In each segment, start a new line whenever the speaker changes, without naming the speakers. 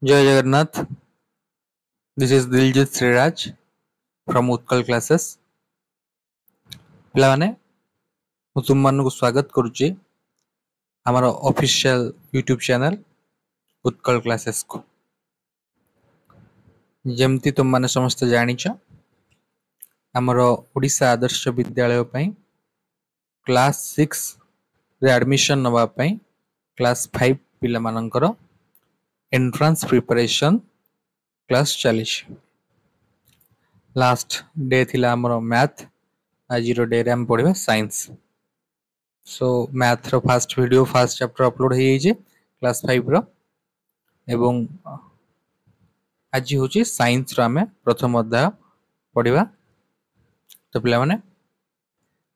जय Jagannath. This is Diljit Shriraj from Utkal classes. पिलाने मु तुम मानक स्वागत करुच्ची आमर official YouTube channel Utkal classes को। जमती तुम माने समस्त जानिछ आमर ओडिशा आदर्श विद्यालय पई क्लास 6 रे एडमिशन नवा पई क्लास 5 पिला मानकर एंट्रेंस प्रिपरेशन क्लास चलिछ। लास्ट डे थिला आमर मैथ, आज डे रे हम पढ़िबा साइंस। सो मैथ रो first video first chapter upload हो जाइए क्लास 5 रो एवं आज हूँ साइंस रो आमे प्रथम अध्याय पढ़िबा। तो पिला माने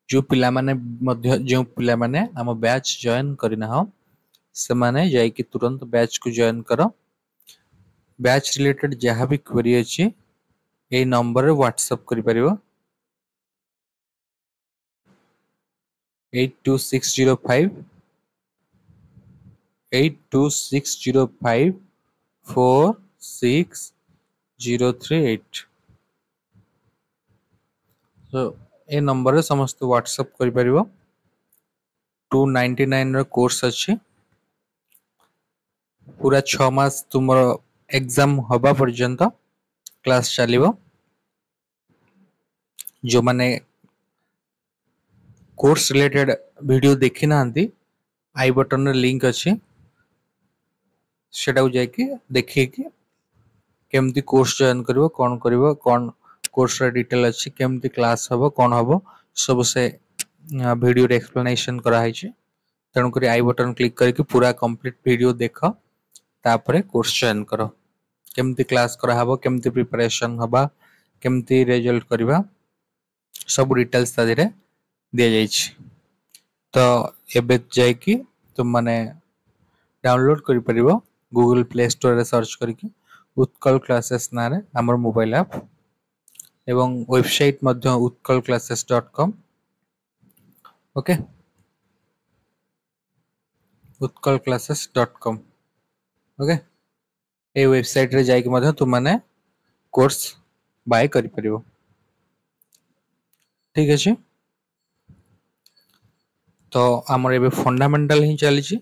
जो पिला माने मध्य जो पिला माने आम बैच जॉइन करना हो से माने जाई कि तुरंत बैच को जॉइन करो। बैच रिलेटेड जहाँ भी क्वेरी अच्छी ए नंबर रे व्हाट्सएप करि परिबो 82605 46038। तो ए नंबर रे समस्त व्हाट्सएप करि परिबो। 299 रो कोर्स अच्छी पूरा 6 मास तुम एग्जाम हवा पर्यंत क्लास चलिबो। जो माने कोर्स रिलेटेड वीडियो देखि नांती आई बटन रे लिंक अच्छी सेटा को जाय कि देखि कि केमती कोर्स जॉइन करिवो कोन कोर्स रे डिटेल अच्छी केमती क्लास हबो कोन हबो सब से वीडियो रे एक्सप्लेनेशन करा है। तेणुक आई बटन क्लिक करके पूरा कंप्लीट वीडियो देख तापरे कोर्स जॉइन करो। केमती क्लास करा हबो केमती प्रिपरेशन हबा केमती रिजल्ट करबा सब डिटेल्स ता दिरे दिया जाइछि। तो एबे जाय कि तुम माने डाउनलोड करि परिबो गूगल प्ले स्टोर रे सर्च करके उत्कल क्लासेस नारे हमर मोबाइल ऐप एवं वेबसाइट मध्य utkalclasses.com। Okay utkalclasses.com। ओके ए वेबसाइट रे जाय कि मध्य तुम माने कोर्स बाय करि परिबो। ठीक अछि। तो हमर एबे फंडामेंटल ही चली छी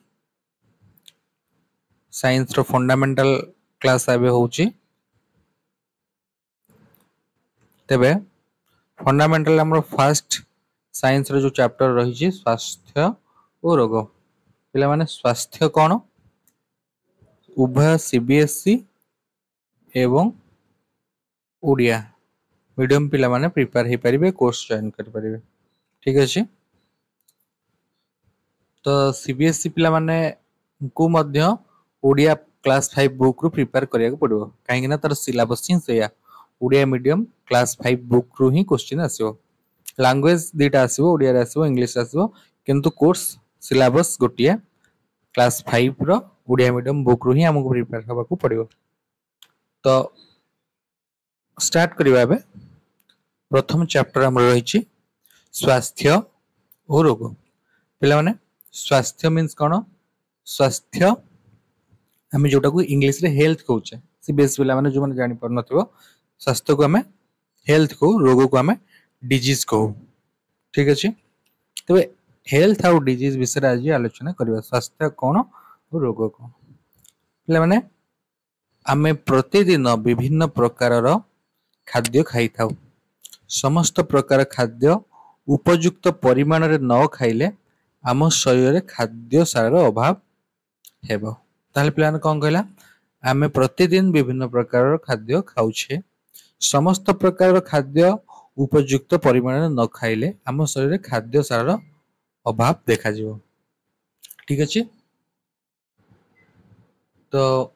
साइंस रो फंडामेंटल क्लास आबे होची। तेबे फंडामेंटल हमर फर्स्ट साइंस रो जो चैप्टर रही छी स्वास्थ्य और रोग। पिला माने स्वास्थ्य कोन उभय सीबीएसई एवं ओडिया मीडियम पिला माने प्रिपेयर हे परिबे कोर्स जॉइन कर परिबे। ठीक अछि। तो सीबीएसई पिला माने को मध्य ओडिया क्लास 5 बुक रु प्रिपेयर करिया को पड़िबो काहे ना तार सिलेबस ही सेया ओडिया मीडियम क्लास 5 बुक रु ही क्वेश्चन आसीबो। लैंग्वेज दीटा आसीबो ओडिया रे आसीबो इंग्लिश आसीबो किंतु कोर्स सिलेबस गोटिया क्लास 5 रो ओडिया मीडियम बुक रु ही हमको प्रिपेयर हबा को पड़िबो। तो स्टार्ट करिबा बे प्रथम चैप्टर हमर रही छी स्वास्थ्य और रोग। पिला माने स्वास्थ्य मीन्स कोन स्वास्थ्य हमें जोटा को इंग्लिश रे हेल्थ कहउचे सीबीएस पिला माने जो माने जानि पर नथिबो स्वास्थ्य को हमें हेल्थ को रोग को हमें डिजीज कहू। ठीक अछि। तबे हेल्थ और डिजीज विषय आज आलोचना करबा स्वास्थ्य कोन और रोग कोन। पिला माने आमे प्रतिदिन विभिन्न प्रकार खाद्य खाई थाउ समस्त प्रकार खाद्य उपयुक्त परिमाण रे न खाइले आम शरीर रे खाद्य सार अभाव हेबो। ताले प्लान कोन कहला आमे प्रतिदिन विभिन्न प्रकार खाद्य खाउछे समस्त प्रकार खाद्य उपयुक्त परिमाण रे न खाइले आम शरीर रे खाद्य सार अभाव देखा जिवो। ठीक अछि। तो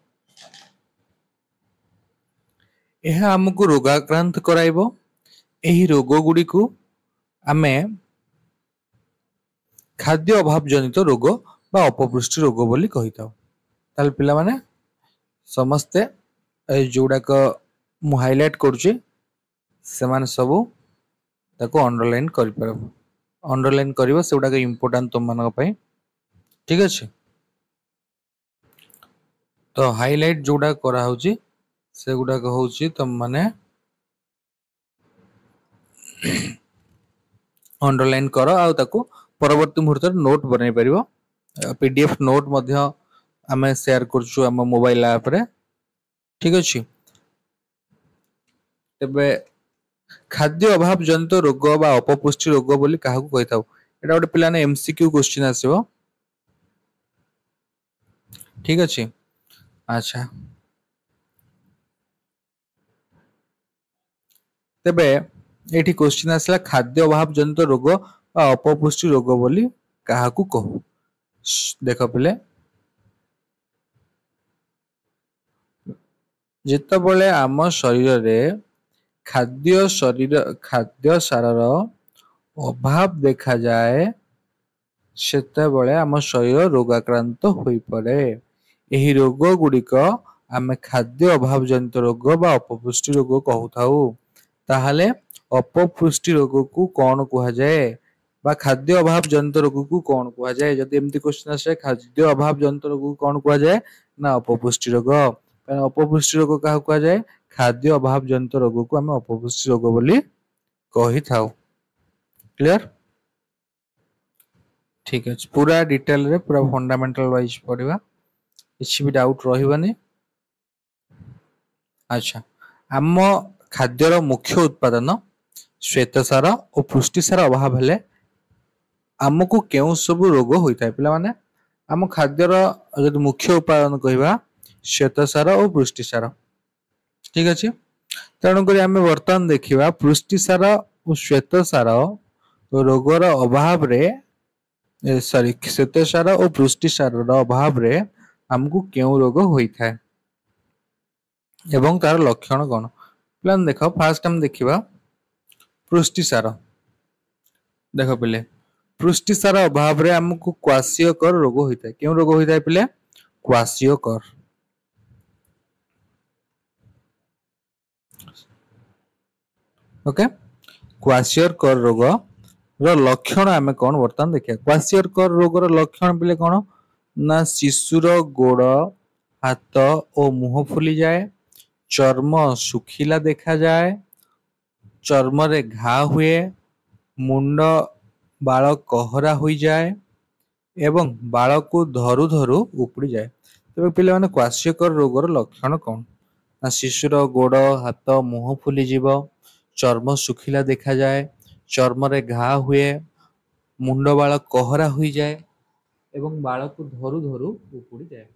यह हमको रोगाक्रांत कराइबो। एही रोग गुडी को आमे खाद्य अभाव जनित रोग बा अपपुष्टि रोग बोली कहि थाउ। ताल पिला माने समस्ते जोड़ा का मु हाइलाइट करूची से माने सब ताको अंडरलाइन करि परबो अंडरलाइन करिवो सेउडा के इंपोर्टेंट तुम मानक पई। ठीक अछि। तो हाइलाइट जोड़ा करा होची से गुडा होची तुम माने अंडरलाइन करो आ ताको परवर्ती मुहूर्त नोट बनाई परिबो पीडीएफ नोट मध्य आमे शेयर करछु हम मोबाइल ऐप रे ठीक अछि तबे खाद्य अभाव जनित रोग बा अपपुष्टि रोग बोली काहाकू कहिताउ एटा गोटे पिलाने एमसीक्यू क्वेश्चन आसीबो ठीक अछि अच्छा तेबे एठी क्वेश्चन आसला खाद्य अभाव जनित रोग बा अपपुष्टि रोग बोली काहाकू कहू देखो पिले जेतेबेले आम शरीर रे खाद्य सारर अभाव देखा जाए सेतेबेले आम शरीर रोगाक्रांत होई पड़े एही रोग गुड़िक आमे खाद्य अभाव जनित रोग बा अपपुष्टि रोग कहूथाउ ताहले अपपुष्टि रोग को कौन कुहा जाए बा खाद्य अभाव जनित रोग को कौन कुहा जाए जदि एमती क्वेश्चन आसे खाद्य अभाव जनित रोग को कौन कुहा जाए ना अपपुष्टि रोग अपपुष्टि रोग क्या कुहा जाए खाद्य अभाव जनित रोग को आमे अपपुष्टि रोग बोली कहि थाउ क्लियर ठीक है पूरा डिटेल रे पूरा फंडामेंटल वाइज पढ़िबा किसी भी डाउट रहिबनी अच्छा आम खाद्यर मुख्य उत्पादन श्वेतसार और पुष्टिसार अभाव हेले आमको केउ सब रोग होता है पिला माने आम खाद्यर जदि मुख्य उत्पादन कहबा श्वेतसार और पुष्टिसार ठीक अछि तेणुक आम बर्तमान देखा पुष्टिसार और श्वेतसार रोगर अभाव रे सॉरी श्वेतसार और पुष्टिसार अभाव रे हमको केउ रोग होता है एवं तार लक्षण कौन प्लान देख फास्ट हम देखा पुष्टिसार देख पिले पुष्टिसार अभाव रे हमको क्वाशियकर रोग होता है क्यों रोग होता है पिले क्वाशियकर ओके क्वाशियकर रोग रो लक्षण आमे कौन बर्तमान देखिए क्वाशियकर रोग रो लक्षण पिले कौन ना शिशुर गोड़ हाथ और मुंह फुली जाए चर्म सुखिला देखा जाए चर्म रे घा हुए मुंड बाल कहरा हो जाए एवं बाल को धरु धरु उपड़ी जाए तेरे पिले माने क्वाशियकर रोगर लक्षण कौन ना शिशुर गोड़ हाथ मुंह फुली जीव चर्म सुखिला देखा जाए चर्म रे घा हुए मुंड बाल कहरा हो जाए एवं बाल को धरु धरु उपड़ी जाए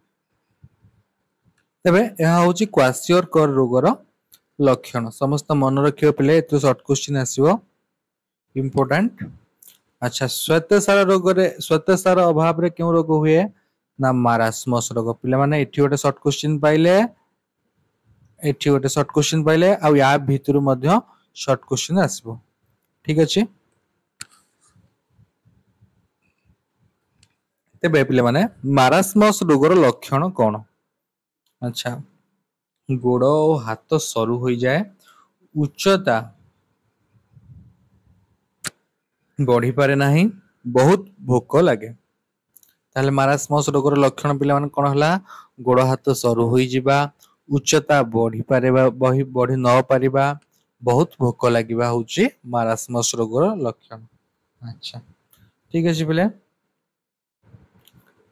तेबे यह होची क्वाशियकर रोगर लक्षण समस्त मन रखियो पिले एतो शॉर्ट क्वेश्चन आसीबो इंपोर्टेंट अच्छा श्वेतसार रोग रे श्वेतसार अभाव रे क्यों रोग हुए ना मारास्मस रोग पिले माने एठी गोटे शॉर्ट क्वेश्चन पाइले एठी गोटे शॉर्ट क्वेश्चन पाइले आ या भितरु मध्य शॉर्ट क्वेश्चन आसीबो ठीक अछि तेबे पिले माने मारास्मस रोगर लक्षण कोन अच्छा गोड़ और हाथ सरू हो जाए उच्चता बढ़ी पारे नहीं बहुत भोक लगे ताहले मारास्मस रोगर लक्षण पिला माने कोन हला गोड़ हाथ सरू हो जिबा उच्चता बढ़ी पारे बढ़ी न पारिबा बहुत भोक लागिबा होची मारास्मस रोगर लक्षण अच्छा ठीक अछि पिले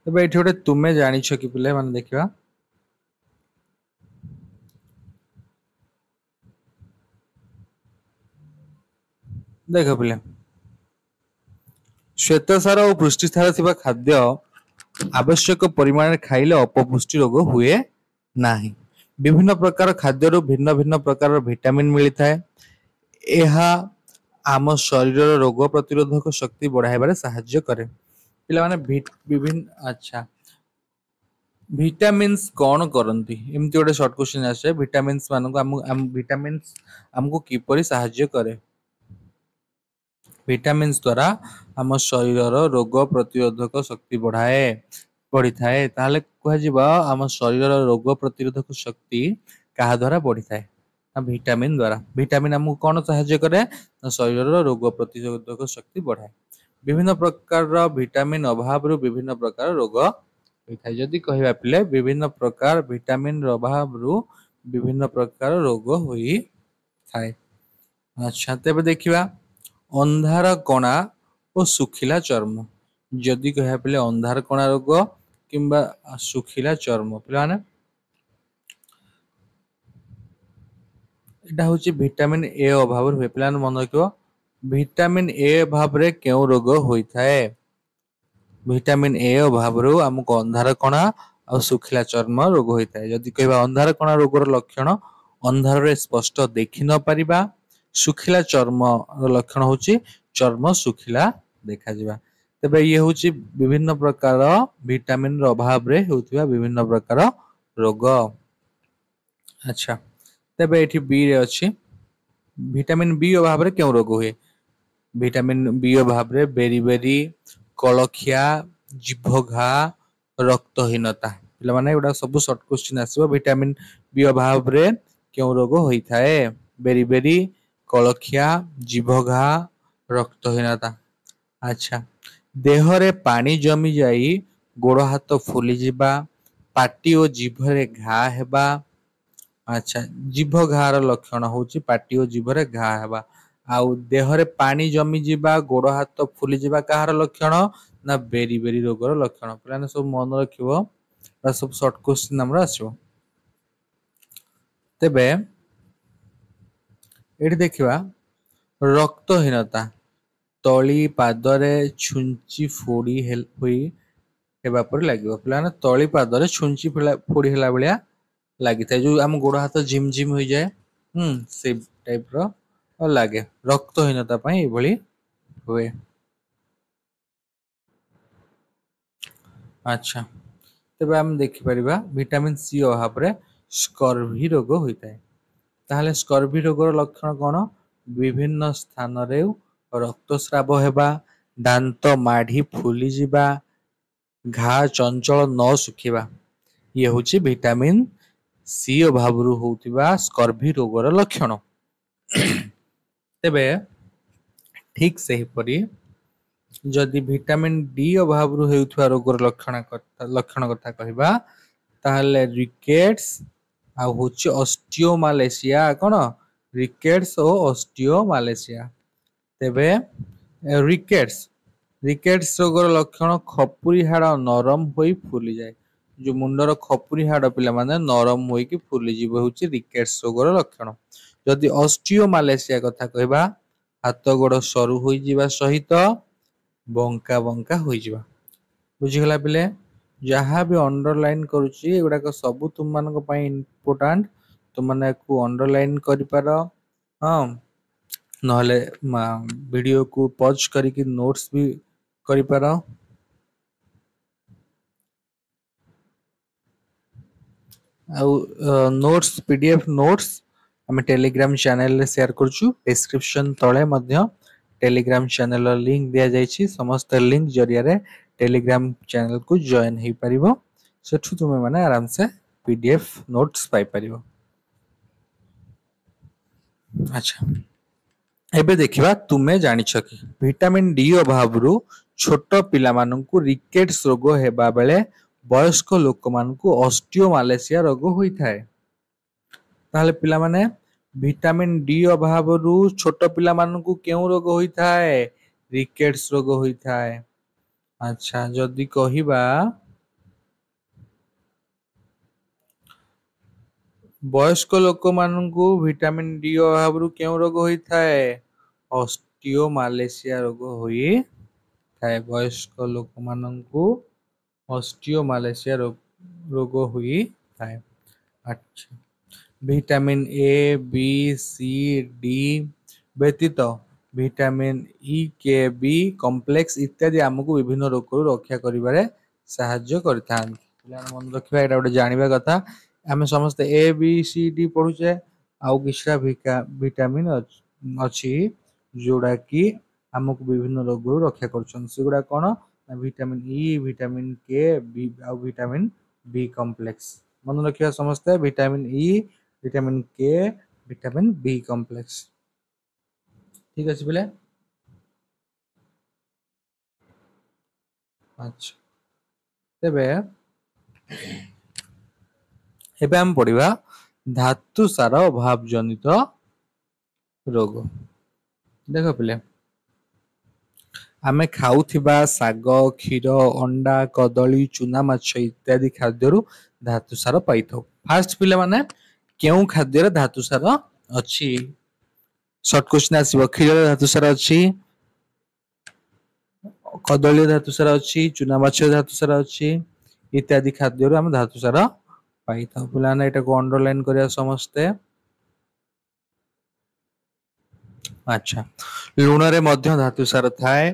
तबे एठी गोटे तुमे जानि छ कि पिले माने देखिबा देख पिले श्वेतसार और पुष्टिसार थिबा खाद्य आवश्यक परिमाण खाइले अपपुष्टि रोग हुए नाही विभिन्न प्रकार खाद्य भिन्न भिन्न प्रकार विटामिन मिलता है यह आम शरीर रोग प्रतिरोधक शक्ति बढ़ाइबारे साहाय्य करे पिला माने विभिन्न अच्छा विटामिन्स कौन करती एमती गोटे शॉर्ट क्वेश्चन आसे विटामिन्स मानक विटामिन्स हमको किपरि साहाय्य करे विटामिन्स द्वारा आम शरीर रोग प्रतिरोधक शक्ति बढ़ी थाए ताहले कह जिबा आम शरीर रोग प्रतिरोधक शक्ति कहा द्वारा बढ़ी थाए विटामिन द्वारा विटामिन हमको कौन साहाय्य करे शरीर रोग प्रतिरोधक शक्ति बढ़ाए विभिन्न प्रकार विटामिन अभाव विभिन्न प्रकार रोग ହୋଇଥାଏ। ଯଦି କହିବା ପିଲେ ବିଭିନ୍ନ ପ୍ରକାର ଭିଟାମିନ ଅଭାବରୁ ବିଭିନ୍ନ ପ୍ରକାର ରୋଗ ହୋଇଥାଏ। ଆଚ୍ଛା, ତେବେ ଦେଖିବା ଅନ୍ଧାର କଣା ଓ ଶୁଖିଲା ଚର୍ମ। ଯଦି କହିବା ପିଲେ ଅନ୍ଧାର କଣା ରୋଗ କିମ୍ବା ଶୁଖିଲା ଚର୍ମ, ପିଲାମାନେ ଏଇଟା ହଉଛି ଭିଟାମିନ ଏ ଅଭାବରୁ ହୁଏ। ପିଲାମାନେ ମନେ ରଖିବ, ଭିଟାମିନ ଏ ଅଭାବରେ କେଉଁ ରୋଗ ହୋଇଥାଏ? ଭିଟାମିନ ଏ ଅଭାବରୁ ଆମକୁ ଅନ୍ଧାର କଣା ଆଉ ଶୁଖିଲା ଚର୍ମ ରୋଗ ହୋଇଥାଏ। ଯଦି କହିବା ଅନ୍ଧାର କଣା ରୋଗର ଲକ୍ଷଣ, ଅନ୍ଧାରରେ ସ୍ପଷ୍ଟ ଦେଖି ନ ପାରିବା। ଶୁଖିଲା ଚର୍ମର ଲକ୍ଷଣ ହଉଛି ଚର୍ମ ଶୁଖିଲା ଦେଖାଯିବା। ତେବେ ଇଏ ହଉଛି ବିଭିନ୍ନ ପ୍ରକାର ଭିଟାମିନର ଅଭାବରେ ହେଉଥିବା ବିଭିନ୍ନ ପ୍ରକାର ରୋଗ। ଆଚ୍ଛା, ତେବେ ଏଠି ବି ରେ ଅଛି ଭିଟାମିନ ବି ଅଭାବରେ କେଉଁ ରୋଗ ହୁଏ? ଭିଟାମିନ ବି ଅଭାବରେ ବେରି କଳଖିଆ, ଜିଭ ଘା, ରକ୍ତହୀନତା। ପିଲାମାନେ ଏଗୁଡା ସବୁ ସର୍ଟ କୋଶ୍ଚିନ୍ ଆସିବ। ଭିଟାମିନ ବି ଅଭାବରେ କେଉଁ ରୋଗ ହୋଇଥାଏ? ବେରି କଳଖିଆ, ଜିଭ ଘା, ରକ୍ତହୀନତା। ଆଚ୍ଛା, ଦେହରେ ପାଣି ଜମି ଯାଇ ଗୋଡ଼ ହାତ ଫୁଲିଯିବା, ପାଟି ଓ ଜିଭରେ ଘା ହେବା। ଆଚ୍ଛା, ଜିଭ ଘା ର ଲକ୍ଷଣ ହଉଛି ପାଟି ଓ ଜିଭରେ ଘା ହେବା। ଆଉ ଦେହରେ ପାଣି ଜମିଯିବା, ଗୋଡ଼ ହାତ ଫୁଲିଯିବା କାହାର ଲକ୍ଷଣ? ନା ବେରି ରୋଗର ଲକ୍ଷଣ। ପିଲାମାନେ ସବୁ ମନେ ରଖିବ, ସବୁ ସର୍ଟ କୋଶ୍ଚିନ୍ ଆମର ଆସିବ। ତେବେ ଏଠି ଦେଖିବା ରକ୍ତହୀନତା, ତଳି ପାଦରେ ଛୁଞ୍ଚି ଫୋଡି ହୋଇ ହେବା ପରି ଲାଗିବ। ପିଲାମାନେ ତଳି ପାଦରେ ଛୁଞ୍ଚି ଫୋଡି ହେଲା ଭଳିଆ ଲାଗିଥାଏ, ଯୋଉ ଆମ ଗୋଡ଼ ହାତ ଝିମ୍ ଝିମ୍ ହୋଇଯାଏ, ସେଇ ଟାଇପର ଲାଗେ। ରକ୍ତହୀନତା ପାଇଁ ଏଇଭଳି ହୁଏ। ଆଚ୍ଛା, ତେବେ ଆମେ ଦେଖିପାରିବା ଭିଟାମିନ ସି ଅଭାବରେ ସ୍କର୍ଭି ରୋଗ ହୋଇଥାଏ। ତାହେଲେ ସ୍କର୍ଭି ରୋଗର ଲକ୍ଷଣ କଣ? ବିଭିନ୍ନ ସ୍ଥାନରେ ରକ୍ତସ୍ରାବ ହେବା, ଦାନ୍ତ ମାଢି ଫୁଲିଯିବା, ଘା ଚଞ୍ଚଳ ନ ଶୁଖିବା। ଇଏ ହଉଛି ଭିଟାମିନ ସି ଅଭାବରୁ ହଉଥିବା ସ୍କର୍ଭି ରୋଗର ଲକ୍ଷଣ। ତେବେ ଠିକ ସେହିପରି ଯଦି ଭିଟାମିନ ଡି ଅଭାବରୁ ହେଉଥିବା ରୋଗର ଲକ୍ଷଣ କଥା କହିବା, ତାହେଲେ ରିକେଟ୍ସ ଆଉ ହଉଛି ଅଷ୍ଟିଓମାଲେସିଆ। କଣ? ରିକେଟ୍ସ ଓ ଅଷ୍ଟିଓମାଲେସିଆ। ତେବେ ରିକେଟ୍ସ ରୋଗର ଲକ୍ଷଣ ଖପୁରି ହାଡ଼ ନରମ ହୋଇ ଫୁଲିଯାଏ। ଯୋଉ ମୁଣ୍ଡର ଖପୁରି ହାଡ଼ ପିଲାମାନେ ନରମ ହୋଇକି ଫୁଲିଯିବ ହଉଛି ରିକେଟ୍ସ ରୋଗର ଲକ୍ଷଣ। ଯଦି ଅଷ୍ଟିଓମାଲେସିଆ କଥା କହିବା, ହାତ ଗୋଡ଼ ସରୁ ହୋଇଯିବା ସହିତ ବଙ୍କା ବଙ୍କା ହୋଇଯିବା। ବୁଝିଗଲା ପିଲେ? ଯାହା ବି ଅଣ୍ଡରଲାଇନ କରୁଛି ଏଗୁଡାକ ସବୁ ତୁମମାନଙ୍କ ପାଇଁ ଇମ୍ପୋର୍ଟାଣ୍ଟ। ତୁମମାନେ ୟାକୁ ଅଣ୍ଡରଲାଇନ କରିପାର, ହଁ, ନହେଲେ ଭିଡିଓକୁ ପଜ କରିକି ନୋଟ୍ସ ବି କରିପାର। ଆଉ ନୋଟ୍ସ, ପିଡିଏଫ ନୋଟ୍ସ ଆମେ ଟେଲିଗ୍ରାମ ଚ୍ୟାନେଲରେ ସେୟାର କରୁଛୁ। ଡେସ୍କ୍ରିପସନ ତଳେ ମଧ୍ୟ ଟେଲିଗ୍ରାମ ଚ୍ୟାନେଲର ଲିଙ୍କ ଦିଆଯାଇଛି। ସମସ୍ତ ଲିଙ୍କ ଜରିଆରେ ଟେଲିଗ୍ରାମ ଚ୍ୟାନେଲକୁ ଜଏନ ହେଇପାରିବ। ସେଠୁ ତୁମେ ମାନେ ଆରାମସେ ପିଡିଏଫ ନୋଟ୍ସ ପାଇପାରିବ। ଆଚ୍ଛା, ଏବେ ଦେଖିବା ତୁମେ ଜାଣିଛ କି ଭିଟାମିନ ଡି ଅଭାବରୁ ଛୋଟ ପିଲାମାନଙ୍କୁ ରିକେଟ୍ସ ରୋଗ ହେବା ବେଳେ ବୟସ୍କ ଲୋକମାନଙ୍କୁ ଅଷ୍ଟିଓମାଲେସିଆ ରୋଗ ହୋଇଥାଏ। ତାହେଲେ ପିଲାମାନେ ଭିଟାମିନ ଡି ଅଭାବରୁ ଛୋଟ ପିଲାମାନଙ୍କୁ କେଉଁ ରୋଗ ହୋଇଥାଏ? ରିକେଟ୍ସ ରୋଗ ହୋଇଥାଏ। ଆଚ୍ଛା, ଯଦି କହିବା ବୟସ୍କ ଲୋକମାନଙ୍କୁ ଭିଟାମିନ ଡି ଅଭାବରୁ କେଉଁ ରୋଗ ହୋଇଥାଏ? ଅଷ୍ଟିଓମାଲେସିଆ ରୋଗ ହୋଇଥାଏ। ବୟସ୍କ ଲୋକମାନଙ୍କୁ ଅଷ୍ଟିଓମାଲେସିଆ ରୋଗ ହୋଇଥାଏ। ଆଚ୍ଛା, vitamin A, B, C, D ବ୍ୟତୀତ ଭିଟାମିନ ଇ, କେ, ବି କମ୍ପ୍ଲେକ୍ସ ଇତ୍ୟାଦି ଆମକୁ ବିଭିନ୍ନ ରୋଗରୁ ରକ୍ଷା କରିବାରେ ସାହାଯ୍ୟ କରିଥାନ୍ତି। ମନେ ରଖିବା, ଏଇଟା ଗୋଟେ ଜାଣିବା କଥା। ଆମେ ସମସ୍ତେ ଏ ବି ସି ଡି ପଢୁଛେ, ଆଉ କିଛିଟା ଭିଟାମିନ ଅଛି ଯୋଉଟା କି ଆମକୁ ବିଭିନ୍ନ ରୋଗରୁ ରକ୍ଷା କରୁଛନ୍ତି। ସେଗୁଡା କଣ? ଭିଟାମିନ ଇ, ଭିଟାମିନ କେ, ବି ଆଉ ଭିଟାମିନ ବି କମ୍ପ୍ଲେକ୍ସ। ମନେ ରଖିବା ସମସ୍ତେ, vitamin E, vitamin K, vitamin B complex. ଠିକ ଅଛି ପିଲେ? ଆଚ୍ଛା, ତେବେ ଏବେ ଆମେ ପଢିବା ଧାତୁ ସାର ଅଭାବ ଜନିତ ରୋଗ। ଦେଖ ପିଲେ, ଆମେ ଖାଉଥିବା ଶାଗ, କ୍ଷୀର, ଅଣ୍ଡା, କଦଳୀ, ଚୁନା ମାଛ ଇତ୍ୟାଦି ଖାଦ୍ୟରୁ ଧାତୁ ସାର ପାଇଥାଉ। ଫାଷ୍ଟ ପିଲାମାନେ କେଉଁ ଖାଦ୍ୟରେ ଧାତୁ ସାର ଅଛି? ସର୍ଟ କ୍ୱେଶ୍ଚିନ୍ ଆସିବ। କ୍ଷୀରରେ ଧାତୁ ସାର ଅଛି, କଦଳୀରେ ଧାତୁ ସାର ଅଛି, ଚୁନା ମାଛରେ ଧାତୁ ସାର ଅଛି ଇତ୍ୟାଦି ଖାଦ୍ୟରୁ ଆମେ ଧାତୁ ସାର ପାଇଥାଉ। ପିଲାମାନେ ଏଟାକୁ ଅଣ୍ଡରଲାଇନ୍ କରିବା ସମସ୍ତେ। ଆଚ୍ଛା, ଲୁଣରେ ମଧ୍ୟ ଧାତୁ ସାର ଥାଏ।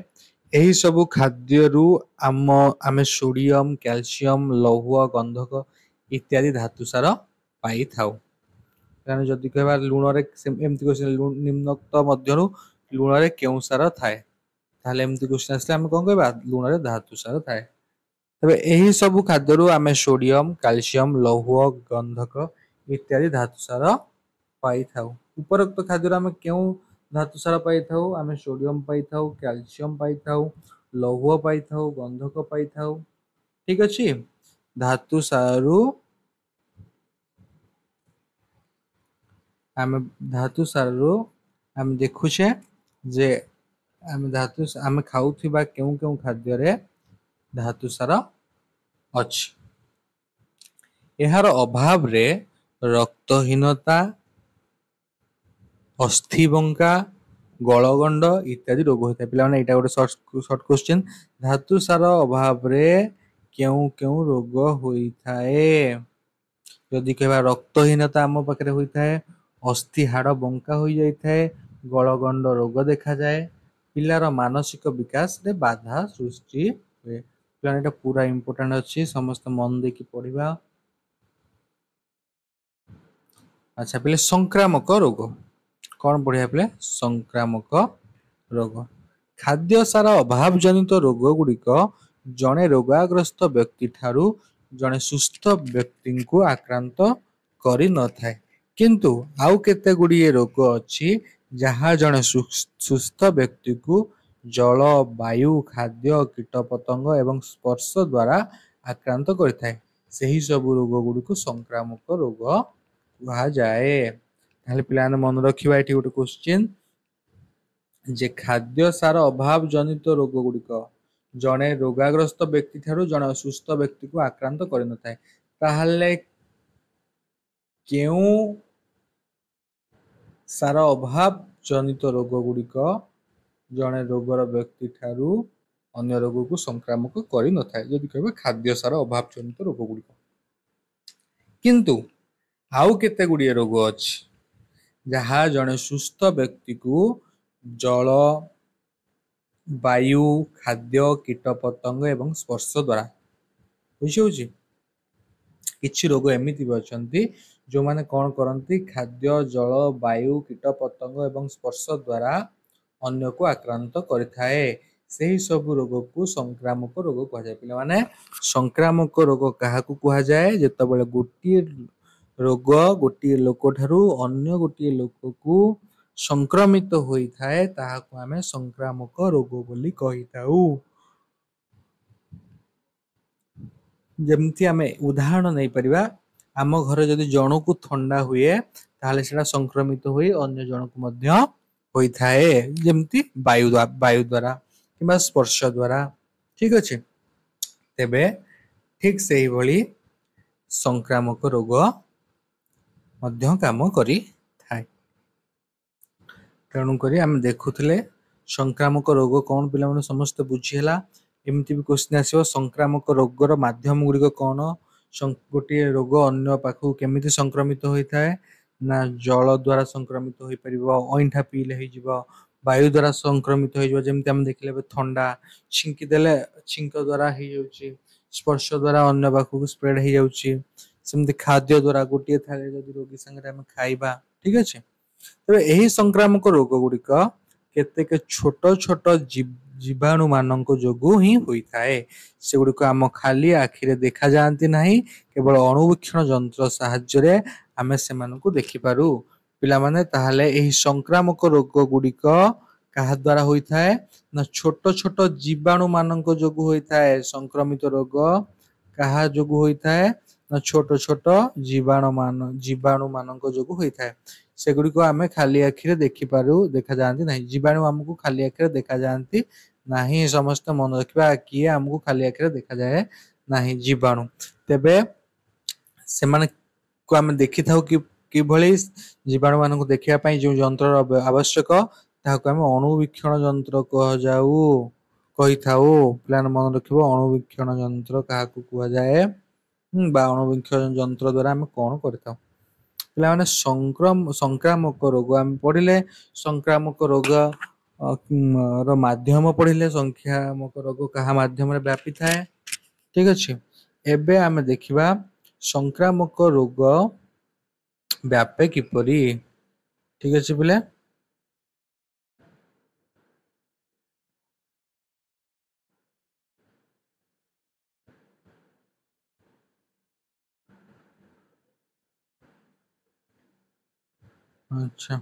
ଏହି ସବୁ ଖାଦ୍ୟରୁ ଆମେ ସୋଡିୟମ, କ୍ୟାଲସିୟମ, ଲୌହ, ଗନ୍ଧକ ଇତ୍ୟାଦି ଧାତୁ ସାର ପାଇଥାଉ। କାରଣ ଯଦି କହିବା ଲୁଣରେ ଏମିତି ନିମ୍ନୋକ୍ତ ମଧ୍ୟରୁ ଲୁଣରେ କେଉଁ ସାର ଥାଏ, ତାହେଲେ ଏମିତି କ୍ୱେଶ୍ଚିନ୍ ଆସିଲେ ଆମେ କଣ କହିବା? ଲୁଣରେ ଧାତୁ ସାର ଥାଏ। ତେବେ ଏହି ସବୁ ଖାଦ୍ୟରୁ ଆମେ ସୋଡିୟମ, କ୍ୟାଲସିୟମ, ଲୌହ, ଗନ୍ଧକ ଇତ୍ୟାଦି ଧାତୁ ସାର ପାଇଥାଉ। ଉପରୋକ୍ତ ଖାଦ୍ୟରୁ ଆମେ କେଉଁ ଧାତୁ ସାର ପାଇଥାଉ? ଆମେ ସୋଡିୟମ ପାଇଥାଉ, କ୍ୟାଲସିୟମ ପାଇଥାଉ, ଲୌହ ପାଇଥାଉ, ଗନ୍ଧକ ପାଇଥାଉ। ଠିକ ଅଛି। ଧାତୁ ସାରରୁ ଆମେ ଦେଖୁଛେ ଯେ ଆମେ ଖାଉଥିବା କେଉଁ କେଉଁ ଖାଦ୍ୟରେ ଧାତୁ ସାର ଅଛି। ଏହାର ଅଭାବରେ ରକ୍ତହୀନତା, ଅସ୍ଥିବଙ୍କା, ଗଳଗଣ୍ଡ ଇତ୍ୟାଦି ରୋଗ ହୋଇଥାଏ। ପିଲାମାନେ ଏଇଟା ଗୋଟେ ସର୍ଟ କ୍ୱେଶ୍ଚିନ୍। ଧାତୁ ସାର ଅଭାବରେ କେଉଁ କେଉଁ ରୋଗ ହୋଇଥାଏ? ଯଦି କହିବା ରକ୍ତହୀନତା ଆମ ପାଖରେ ହୋଇଥାଏ, ଅସ୍ଥି ହାଡ଼ ବଙ୍କା ହୋଇଯାଇଥାଏ, ଗଳଗଣ୍ଡ ରୋଗ ଦେଖାଯାଏ, ପିଲାର ମାନସିକ ବିକାଶରେ ବାଧା ସୃଷ୍ଟି ହୁଏ। ପିଲାମାନେ ଏଇଟା ପୁରା ଇମ୍ପୋର୍ଟାଣ୍ଟ ଅଛି, ସମସ୍ତେ ମନ ଦେଇକି ପଢିବା। ଆଚ୍ଛା ପିଲେ, ସଂକ୍ରାମକ ରୋଗ କଣ ପଢିବା ପିଲେ? ସଂକ୍ରାମକ ରୋଗ। ଖାଦ୍ୟ ସାର ଅଭାବ ଜନିତ ରୋଗ ଗୁଡିକ ଜଣେ ରୋଗାଗ୍ରସ୍ତ ବ୍ୟକ୍ତି ଠାରୁ ଜଣେ ସୁସ୍ଥ ବ୍ୟକ୍ତିଙ୍କୁ ଆକ୍ରାନ୍ତ କରିନଥାଏ। କିନ୍ତୁ ଆଉ କେତେ ଗୁଡିଏ ରୋଗ ଅଛି ଯାହା ଜଣେ ସୁସ୍ଥ ବ୍ୟକ୍ତିକୁ ଜଳ, ବାୟୁ, ଖାଦ୍ୟ, କୀଟପତଙ୍ଗ ଏବଂ ସ୍ପର୍ଶ ଦ୍ୱାରା ଆକ୍ରାନ୍ତ କରିଥାଏ। ସେହି ସବୁ ରୋଗ ଗୁଡିକୁ ସଂକ୍ରାମକ ରୋଗ କୁହାଯାଏ। ତାହେଲେ ପିଲାମାନେ ମନେ ରଖିବା, ଏଠି ଗୋଟେ କ୍ୱେଶ୍ଚିନ୍ ଯେ ଖାଦ୍ୟ ସାର ଅଭାବ ଜନିତ ରୋଗ ଗୁଡିକ ଜଣେ ରୋଗାଗ୍ରସ୍ତ ବ୍ୟକ୍ତି ଠାରୁ ଜଣେ ଅସୁସ୍ଥ ବ୍ୟକ୍ତିକୁ ଆକ୍ରାନ୍ତ କରିନଥାଏ। ତାହେଲେ କେଉଁ ସାର ଅଭାବ ଜନିତ ରୋଗ ଗୁଡିକ ଜଣେ ରୋଗର ବ୍ୟକ୍ତି ଠାରୁ ଅନ୍ୟ ରୋଗକୁ ସଂକ୍ରାମକ କରିନଥାଏ? ଯଦି କହିବେ ଖାଦ୍ୟ ସାର ଅଭାବ ଜନିତ ରୋଗ ଗୁଡିକ। କିନ୍ତୁ ଆଉ କେତେ ଗୁଡିଏ ରୋଗ ଅଛି ଯାହା ଜଣେ ସୁସ୍ଥ ବ୍ୟକ୍ତିକୁ ଜଳ, ବାୟୁ, ଖାଦ୍ୟ, କୀଟପତଙ୍ଗ ଏବଂ ସ୍ପର୍ଶ ଦ୍ୱାରା, ବୁଝିହଉଛି? କିଛି ରୋଗ ଏମିତି ବି ଅଛନ୍ତି ଯୋଉମାନେ କଣ କରନ୍ତି? ଖାଦ୍ୟ, ଜଳ, ବାୟୁ, କୀଟପତଙ୍ଗ ଏବଂ ସ୍ପର୍ଶ ଦ୍ୱାରା ଅନ୍ୟକୁ ଆକ୍ରାନ୍ତ କରିଥାଏ। ସେହି ସବୁ ରୋଗକୁ ସଂକ୍ରାମକ ରୋଗ କୁହାଯାଏ। ପିଲାମାନେ, ସଂକ୍ରାମକ ରୋଗ କାହାକୁ କୁହାଯାଏ? ଯେତେବେଳେ ଗୋଟିଏ ରୋଗ ଗୋଟିଏ ଲୋକ ଠାରୁ ଅନ୍ୟ ଗୋଟିଏ ଲୋକକୁ ସଂକ୍ରମିତ ହୋଇଥାଏ, ତାହାକୁ ଆମେ ସଂକ୍ରାମକ ରୋଗ ବୋଲି କହିଥାଉ। ଯେମିତି ଆମେ ଉଦାହରଣ ନେଇପାରିବା, ଆମ ଘରେ ଯଦି ଜଣକୁ ଥଣ୍ଡା ହୁଏ ତାହେଲେ ସେଟା ସଂକ୍ରମିତ ହୋଇ ଅନ୍ୟ ଜଣକୁ ମଧ୍ୟ ହୋଇଥାଏ, ଯେମିତି ବାୟୁ ଦ୍ୱାରା କିମ୍ବା ସ୍ପର୍ଶ ଦ୍ୱାରା। ଠିକ ଅଛି। ତେବେ ଠିକ ସେଇଭଳି ସଂକ୍ରାମକ ରୋଗ ମଧ୍ୟ କାମ କରିଥାଏ। ତେଣୁକରି ଆମେ ଦେଖୁଥିଲେ ସଂକ୍ରାମକ ରୋଗ କଣ, ପିଲାମାନେ ସମସ୍ତେ ବୁଝିହେଲା। ଏମିତି ବି କ୍ୱେଶ୍ଚିନ୍ ଆସିବ, ସଂକ୍ରାମକ ରୋଗର ମାଧ୍ୟମ ଗୁଡିକ କଣ? ଗୋଟିଏ ରୋଗ ଅନ୍ୟ ପାଖକୁ କେମିତି ସଂକ୍ରମିତ ହୋଇଥାଏ? ନା ଜଳ ଦ୍ୱାରା ସଂକ୍ରମିତ ହୋଇପାରିବ, ଅଇଁଠା ପିଇଲେ ହେଇଯିବ, ବାୟୁ ଦ୍ୱାରା ସଂକ୍ରମିତ ହେଇଯିବ, ଯେମିତି ଆମେ ଦେଖିଲେ ଏବେ ଥଣ୍ଡା ଛିଙ୍କି ଦେଲେ ଛିଙ୍କ ଦ୍ୱାରା ହେଇଯାଉଛି, ସ୍ପର୍ଶ ଦ୍ୱାରା ଅନ୍ୟ ପାଖକୁ ସ୍ପ୍ରେଡ ହେଇଯାଉଛି, ସେମିତି ଖାଦ୍ୟ ଦ୍ୱାରା ଗୋଟିଏ ଥାଳିରେ ଯଦି ରୋଗୀ ସାଙ୍ଗରେ ଆମେ ଖାଇବା। ଠିକ ଅଛି। ତେବେ ଏହି ସଂକ୍ରାମକ ରୋଗ ଗୁଡିକ କେତେକ ଛୋଟ ଛୋଟ ଜୀବାଣୁ ମାନଙ୍କ ଯୋଗୁଁ ହିଁ ହୋଇଥାଏ। ସେଗୁଡିକ ଆମ ଖାଲି ଆଖିରେ ଦେଖାଯାଆନ୍ତି ନାହିଁ, କେବଳ ଅଣୁବୀକ୍ଷଣ ଯନ୍ତ୍ର ସାହାଯ୍ୟରେ ଆମେ ସେମାନଙ୍କୁ ଦେଖିପାରୁ। ପିଲାମାନେ, ତାହେଲେ ଏହି ସଂକ୍ରାମକ ରୋଗ ଗୁଡିକ କାହା ଦ୍ୱାରା ହୋଇଥାଏ? ନା ଛୋଟ ଛୋଟ ଜୀବାଣୁ ମାନଙ୍କ ଯୋଗୁଁ ହୋଇଥାଏ ସଂକ୍ରମିତ ରୋଗ। କାହା ଯୋଗୁ ହୋଇଥାଏ ନା ଛୋଟ ଛୋଟ ଜୀବାଣୁ ମାନଙ୍କ ଯୋଗୁ ହୋଇଥାଏ। ସେଗୁଡିକ ଆମେ ଖାଲି ଆଖିରେ ଦେଖିପାରୁ ଦେଖାଯାଆନ୍ତି ନାହିଁ। ଜୀବାଣୁ ଆମକୁ ଖାଲି ଆଖିରେ ଦେଖାଯାଆନ୍ତି ନାହିଁ। ସମସ୍ତେ ମନେ ରଖିବା କିଏ ଆମକୁ ଖାଲି ଆଖିରେ ଦେଖାଯାଏ ନାହିଁ ଜୀବାଣୁ। ତେବେ ସେମାନଙ୍କୁ ଆମେ ଦେଖିଥାଉ କିଭଳି ଜୀବାଣୁ ମାନଙ୍କୁ ଦେଖିବା ପାଇଁ ଯେଉଁ ଯନ୍ତ୍ରର ଆବଶ୍ୟକ ତାହାକୁ ଆମେ ଅଣୁବୀକ୍ଷଣ ଯନ୍ତ୍ର କୁହାଯାଉ କହିଥାଉ। ପିଲାମାନେ ମନେ ରଖିବ ଅଣୁବୀକ୍ଷଣ ଯନ୍ତ୍ର କାହାକୁ କୁହାଯାଏ ବା ଅଣୁବୀକ୍ଷଣ ଯନ୍ତ୍ର ଦ୍ଵାରା ଆମେ କଣ କରିଥାଉ। ପିଲାମାନେ ସଂକ୍ରାମକ ରୋଗ ଆମେ ପଢିଲେ ସଂକ୍ରାମକ ରୋଗ ର ମାଧ୍ୟମ ପଢିଲେ ସଂକ୍ରାମକ ରୋଗ କାହା ମାଧ୍ୟମରେ ବ୍ୟାପିଥାଏ। ଠିକ ଅଛି। ଏବେ ଆମେ ଦେଖିବା ସଂକ୍ରାମକ ରୋଗ ବ୍ୟାପେ କିପରି। ଠିକ ଅଛି ପିଲା। ଆଚ୍ଛା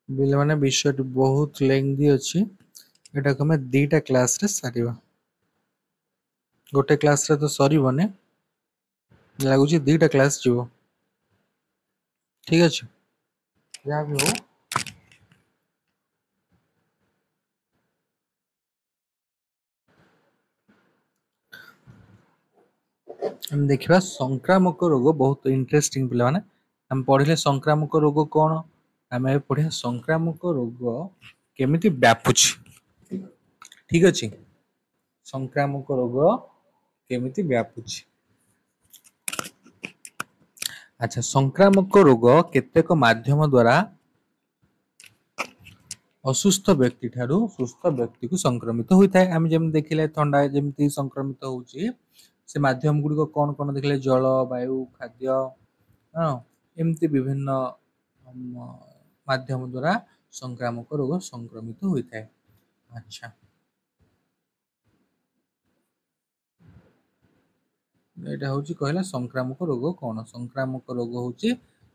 ପିଲାମାନେ ବିଷୟଟି ବହୁତ ଲେନ୍ଦି ଅଛି। ଏଟାକୁ ଆମେ ଦିଟା କ୍ଲାସରେ ସାରିବା। ଗୋଟେ କ୍ଲାସରେ ତ ସରିବନି, ଲାଗୁଛି ଦିଟା କ୍ଲାସ ଯିବ। ଠିକ ଅଛି। ଯାହା ବି ହଉ ଆମେ ଦେଖିବା ସଂକ୍ରାମକ ରୋଗ ବହୁତ ଇଣ୍ଟରେଷ୍ଟିଂ ପିଲାମାନେ। ଆମେ ପଢିଲେ ସଂକ୍ରାମକ ରୋଗ କଣ, ଆମେ ପଢିବା ସଂକ୍ରାମକ ରୋଗ କେମିତି ବ୍ୟାପୁଛି। ଠିକ ଅଛି। ସଂକ୍ରାମକ ରୋଗ କେମିତି ବ୍ୟାପୁଛି। ଆଚ୍ଛା ସଂକ୍ରାମକ ରୋଗ କେତେକ ମାଧ୍ୟମ ଦ୍ଵାରା ଅସୁସ୍ଥ ବ୍ୟକ୍ତି ଠାରୁ ସୁସ୍ଥ ବ୍ୟକ୍ତିକୁ ସଂକ୍ରମିତ ହୋଇଥାଏ। ଆମେ ଯେମିତି ଦେଖିଲେ ଥଣ୍ଡା ଯେମିତି ସଂକ୍ରମିତ ହଉଛି, ସେ ମାଧ୍ୟମ ଗୁଡିକ କଣ କଣ ଦେଖିଲେ ଜଳ, ବାୟୁ, ଖାଦ୍ୟ, ହଁ ଏମିତି ବିଭିନ୍ନ ମାଧ୍ୟମ ଦ୍ଵାରା ସଂକ୍ରାମକ ରୋଗ ସଂକ୍ରମିତ ହୋଇଥାଏ। ଆଚ୍ଛା ଏଇଟା ହଉଛି କହିଲା ସଂକ୍ରାମକ ରୋଗ କଣ। ସଂକ୍ରାମକ ରୋଗ ହଉଛି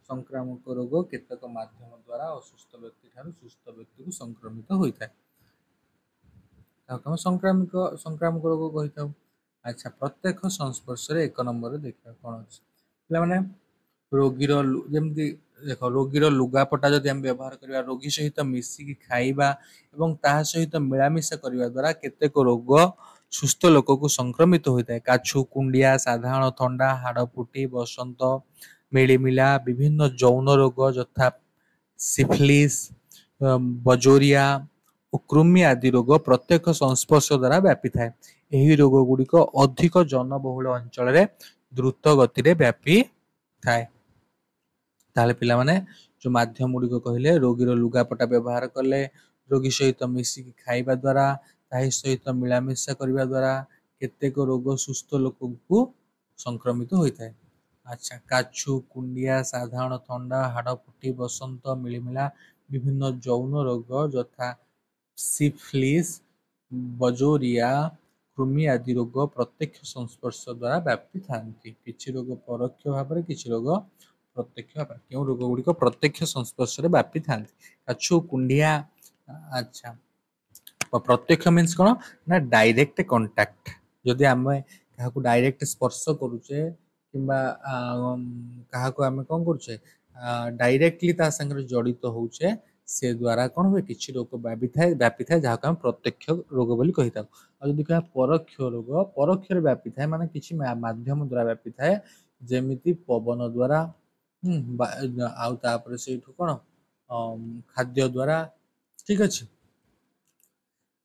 ସଂକ୍ରାମକ ରୋଗ କେତେକ ମାଧ୍ୟମ ଦ୍ଵାରା ଅସୁସ୍ଥ ବ୍ୟକ୍ତି ଠାରୁ ସୁସ୍ଥ ବ୍ୟକ୍ତିକୁ ସଂକ୍ରମିତ ହୋଇଥାଏ। ତାକୁ ଆମେ ସଂକ୍ରାମକ ରୋଗ କହିଥାଉ। ଆଚ୍ଛା ପ୍ରତ୍ୟକ୍ଷ ସଂସ୍ପର୍ଶରେ ଏକ ନମ୍ବରରେ ଦେଖିବା କଣ ଅଛି। ପିଲାମାନେ ରୋଗୀର ଯେମିତି ଦେଖ ରୋଗୀର ଲୁଗାପଟା ଯଦି ଆମେ ବ୍ୟବହାର କରିବା, ରୋଗୀ ସହିତ ମିଶିକି ଖାଇବା ଏବଂ ତାହା ସହିତ ମିଳାମିଶା କରିବା ଦ୍ଵାରା କେତେକ ରୋଗ ସୁସ୍ଥ ଲୋକକୁ ସଂକ୍ରମିତ ହୋଇଥାଏ। କାଛୁ, କୁଣ୍ଡିଆ, ସାଧାରଣ ଥଣ୍ଡା, ହାଡ଼ ଫୁଟି, ବସନ୍ତ, ମିଳିମିଳା, ବିଭିନ୍ନ ଯୌନ ରୋଗ ଯଥା ସିଫିଲିସ୍, ବଜୋରିଆ ଓ କୃମି ଆଦି ରୋଗ ପ୍ରତ୍ୟକ୍ଷ ସଂସ୍ପର୍ଶ ଦ୍ୱାରା ବ୍ୟାପିଥାଏ। ଏହି ରୋଗ ଗୁଡିକ ଅଧିକ ଜନବହୁଳ ଅଞ୍ଚଳରେ ଦ୍ରୁତ ଗତିରେ ବ୍ୟାପି ଥାଏ। ତାହେଲେ ପିଲାମାନେ ଯୋଉ ମାଧ୍ୟମ ଗୁଡିକ କହିଲେ ରୋଗୀର ଲୁଗାପଟା ବ୍ୟବହାର କଲେ, ରୋଗୀ ସହିତ ମିଶିକି ଖାଇବା ଦ୍ଵାରା, ତାହି ସହିତ ମିଳାମିଶା କରିବା ଦ୍ଵାରା କେତେକ ରୋଗ ସୁସ୍ଥ ଲୋକଙ୍କୁ ସଂକ୍ରମିତ ହୋଇଥାଏ। ଆଚ୍ଛା କାଛୁ, କୁଣ୍ଡିଆ, ସାଧାରଣ ଥଣ୍ଡା, ହାଡ଼ ଫୁଟି, ବସନ୍ତ, ମିଳିମିଳା, ବିଭିନ୍ନ ଯୌନ ରୋଗ ଯଥା ସିଫିଲିସ୍, ବଜୋରିଆ, କୃମି ଆଦି ରୋଗ ପ୍ରତ୍ୟକ୍ଷ ସଂସ୍ପର୍ଶ ଦ୍ୱାରା ବ୍ୟାପିଥାନ୍ତି। କିଛି ରୋଗ ପରୋକ୍ଷ ଭାବରେ, କିଛି ରୋଗ ପ୍ରତ୍ୟକ୍ଷ ଭାବରେ। କେଉଁ ରୋଗ ଗୁଡିକ ପ୍ରତ୍ୟକ୍ଷ ସଂସ୍ପର୍ଶରେ ବ୍ୟାପିଥାନ୍ତି। କାଛୁ, କୁଣ୍ଡିଆ, ଆଚ୍ଛା ପ୍ରତ୍ୟକ୍ଷ ମିନ୍ସ କଣ ନା ଡାଇରେକ୍ଟ କଣ୍ଟାକ୍ଟ। ଯଦି ଆମେ କାହାକୁ ଡାଇରେକ୍ଟ ସ୍ପର୍ଶ କରୁଛେ କିମ୍ବା କାହାକୁ ଆମେ କଣ କରୁଛେ ଡାଇରେକ୍ଟଲି ତା ସାଙ୍ଗରେ ଜଡିତ ହଉଛେ, ସେ ଦ୍ୱାରା କଣ ହୁଏ କିଛି ରୋଗ ବ୍ୟାପିଥାଏ ଯାହାକୁ ଆମେ ପ୍ରତ୍ୟକ୍ଷ ରୋଗ ବୋଲି କହିଥାଉ। ଆଉ ଯଦି କହିବା ପରୋକ୍ଷ ରୋଗ, ପରୋକ୍ଷରେ ବ୍ୟାପିଥାଏ ମାନେ କିଛି ମାଧ୍ୟମ ଦ୍ୱାରା ବ୍ୟାପିଥାଏ, ଯେମିତି ପବନ ଦ୍ୱାରା, ଆଉ ତାପରେ ସେଇଠୁ କଣ ଖାଦ୍ୟ ଦ୍ୱାରା। ଠିକ ଅଛି।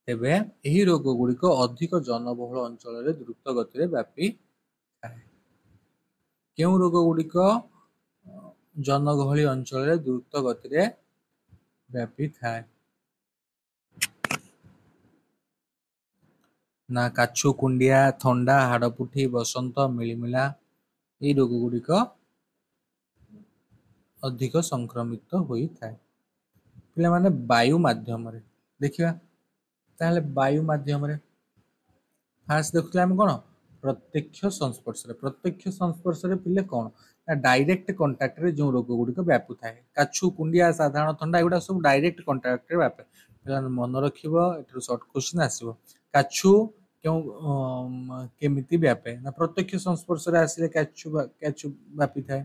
ତେବେ ଏହି ରୋଗ ଗୁଡିକ ଅଧିକ ଜନବହୁଳ ଅଞ୍ଚଳରେ ଦ୍ରୁତ ଗତିରେ ବ୍ୟାପିଥାଏ। କେଉଁ ରୋଗ ଗୁଡିକ ଜନଗହଳି ଅଞ୍ଚଳରେ ଦ୍ରୁତ ଗତିରେ ବ୍ୟାପିଥାଏ? ନା କାଛୁ, କୁଣ୍ଡିଆ, ଥଣ୍ଡା, ହାଡ଼ଫୁଟି, ବସନ୍ତ, ମିଳିମିଳା ଏଇ ରୋଗ ଗୁଡିକ ଅଧିକ ସଂକ୍ରମିତ ହୋଇଥାଏ। ପିଲାମାନେ ବାୟୁ ମାଧ୍ୟମରେ ଦେଖିବା। ତାହେଲେ ବାୟୁ ମାଧ୍ୟମରେ ଫାଷ୍ଟ ଦେଖୁଥିଲେ ଆମେ କଣ ପ୍ରତ୍ୟକ୍ଷ ସଂସ୍ପର୍ଶରେ। ପ୍ରତ୍ୟକ୍ଷ ସଂସ୍ପର୍ଶରେ ପିଲେ କଣ ନା ଡାଇରେକ୍ଟ କଣ୍ଟାକ୍ଟରେ ଯେଉଁ ରୋଗ ଗୁଡିକ ବ୍ୟାପୁଥାଏ। କାଛୁ, କୁଣ୍ଡିଆ, ସାଧାରଣ ଥଣ୍ଡା ଏଗୁଡା ସବୁ ଡାଇରେକ୍ଟ କଣ୍ଟାକ୍ଟରେ ବ୍ୟାପେ। ପିଲାମାନେ ମନେ ରଖିବ, ଏଠାରୁ ସର୍ଟ କ୍ୱେଶ୍ଚିନ୍ ଆସିବ। କାଛୁ କେମିତି ବ୍ୟାପେ ନା ପ୍ରତ୍ୟକ୍ଷ ସଂସ୍ପର୍ଶରେ ଆସିଲେ କାଛୁ ବ୍ୟାପିଥାଏ।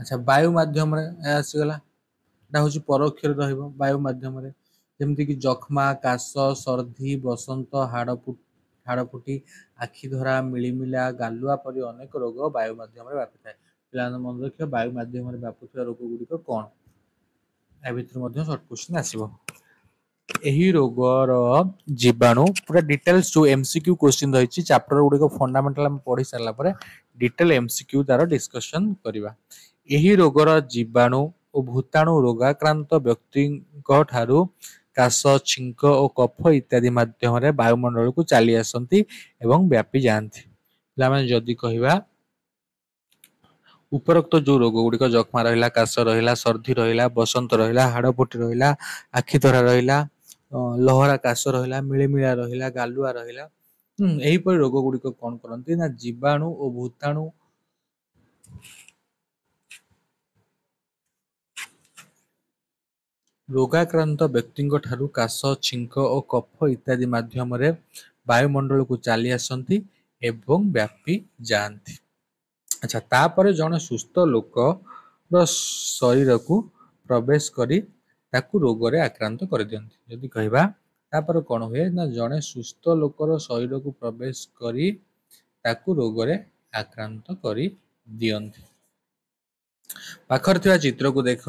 ଆଚ୍ଛା ବାୟୁ ମାଧ୍ୟମରେ ଆସିଗଲା, ଏଟା ହଉଛି ପରୋକ୍ଷରେ ରହିବ ବାୟୁ ମାଧ୍ୟମରେ, ଯେମିତିକି ଯକ୍ଷ୍ମା, କାଶ, ସର୍ଦ୍ଦି, ବସନ୍ତ, ହାଡ଼ ଫୁଟି, ଆଖି ଧରା, ମିଳିମିଳା, ଗାଲୁଆ ପରି ଅନେକ ରୋଗ ବାୟୁ ମାଧ୍ୟମରେ ବ୍ୟାପିଥାଏ। ପିଲାମାନେ ମନେ ରଖିବା ବାୟୁ ମାଧ୍ୟମରେ ବ୍ୟାପୁଥିବା ରୋଗ ଗୁଡ଼ିକ କଣ? ୟା ଭିତରୁ ମଧ୍ୟ ସର୍ଟ କ୍ୱେଶ୍ଚିନ୍ ଆସିବ। ଏହି ରୋଗର ଜୀବାଣୁ ପୁରା ଡିଟେଲ୍ସ ଯୋଉ ଏମସିକ୍ୟୁ କ୍ୱେଶ୍ଚିନ୍ ରହିଛି ଚାପ୍ଟର ଗୁଡ଼ିକ ଫଣ୍ଡାମେଣ୍ଟାଲ ଆମେ ପଢି ସାରିଲା ପରେ ଡିଟେଲ ଏମସିକ୍ୟୁ ତାର ଡିସ୍କସନ କରିବା। ଏହି ରୋଗର ଜୀବାଣୁ ଓ ଭୂତାଣୁ ରୋଗାକ୍ରାନ୍ତ ବ୍ୟକ୍ତିଙ୍କ ଠାରୁ କାଶ, ଛିଙ୍କ ଓ କଫ ଇତ୍ୟାଦି ମାଧ୍ୟମରେ ବାୟୁମଣ୍ଡଳକୁ ଚାଲି ଆସନ୍ତି ଏବଂ ବ୍ୟାପି ଯାଆନ୍ତି। ପିଲାମାନେ ଯଦି କହିବା ଉପରୋକ୍ତ ଯୋଉ ରୋଗ ଗୁଡ଼ିକ ଯକ୍ଷ୍ମା ରହିଲା, କାଶ ରହିଲା, ସର୍ଦ୍ଦି ରହିଲା, ବସନ୍ତ ରହିଲା, ହାଡ଼ଫୁଟି ରହିଲା, ଆଖି ଧରା ରହିଲା, ଲହରା କାଶ ରହିଲା, ମିଳିମିଳା ରହିଲା, ଗାଲୁଆ ରହିଲା, ଏହିପରି ରୋଗ ଗୁଡ଼ିକ କଣ କରନ୍ତି ନା ଜୀବାଣୁ ଓ ଭୂତାଣୁ ରୋଗାକ୍ରାନ୍ତ ବ୍ୟକ୍ତିଙ୍କ ଠାରୁ କାଶ, ଛିଙ୍କ ଓ କଫ ଇତ୍ୟାଦି ମାଧ୍ୟମରେ ବାୟୁମଣ୍ଡଳକୁ ଚାଲି ଆସନ୍ତି ଏବଂ ବ୍ୟାପି ଯାଆନ୍ତି। ଆଚ୍ଛା ତାପରେ ଜଣେ ସୁସ୍ଥ ଲୋକର ଶରୀରକୁ ପ୍ରବେଶ କରି ତାକୁ ରୋଗରେ ଆକ୍ରାନ୍ତ କରିଦିଅନ୍ତି। ଯଦି କହିବା ତାପରେ କଣ ହୁଏ ନା ଜଣେ ସୁସ୍ଥ ଲୋକର ଶରୀରକୁ ପ୍ରବେଶ କରି ତାକୁ ରୋଗରେ ଆକ୍ରାନ୍ତ କରି ଦିଅନ୍ତି। ପାଖରେ ଥିବା ଚିତ୍ରକୁ ଦେଖ।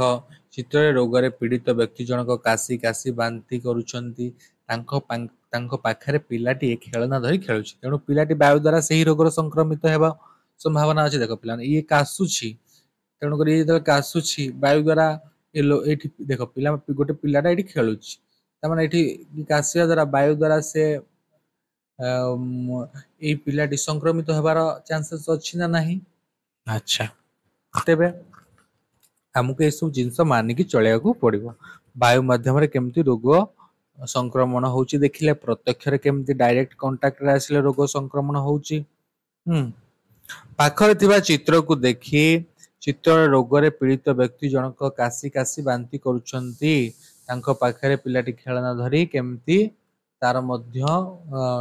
ଚିତ୍ରରେ ରୋଗରେ ପୀଡ଼ିତ ବ୍ୟକ୍ତି ଜଣକ କାଶି କାଶି ବାନ୍ତି କରୁଛନ୍ତି। ତାଙ୍କ ପାଖରେ ପିଲାଟିଏ ଖେଳନା ଧରି ଖେଳୁଛି। ତେଣୁ ପିଲାଟି ବାୟୁ ଦ୍ୱାରା ସେହି ରୋଗର ସଂକ୍ରମିତ ହେବା ସମ୍ଭାବନା ଅଛି। ଦେଖ ପିଲା ଇଏ କାଶୁଛି, ତେଣୁକରି ଇଏ ଯେତେବେଳେ କାଶୁଛି ବାୟୁ ଦ୍ୱାରା ଏଇଠି ଦେଖ ପିଲା ଗୋଟେ ପିଲାଟା ଏଇଠି ଖେଳୁଛି, ତାମାନେ ଏଇଠି କାଶିବା ଦ୍ୱାରା ବାୟୁ ଦ୍ୱାରା ସେ ଏଇ ପିଲାଟି ସଂକ୍ରମିତ ହେବାର ଚାନ୍ସେସ୍ ଅଛି ନା ନାହିଁ? ଆଚ୍ଛା ତେବେ ଆମକୁ ଏସବୁ ଜିନିଷ ମାନିକି ଚଳିବାକୁ ପଡିବ। ବାୟୁ ମାଧ୍ୟମରେ କେମିତି ରୋଗ ସଂକ୍ରମଣ ହଉଛି ଦେଖିଲେ, ପ୍ରତ୍ୟକ୍ଷରେ କେମିତି ଡାଇରେକ୍ଟ କଣ୍ଟାକ୍ଟରେ ଆସିଲେ ରୋଗ ସଂକ୍ରମଣ ହଉଛି। ପାଖରେ ଥିବା ଚିତ୍ରକୁ ଦେଖି ଚିତ୍ରରେ ରୋଗରେ ପୀଡ଼ିତ ବ୍ୟକ୍ତି ଜଣକ କାଶି କାଶି ବାନ୍ତି କରୁଛନ୍ତି। ତାଙ୍କ ପାଖରେ ପିଲାଟି ଖେଳନା ଧରି କେମିତି ତାର ମଧ୍ୟ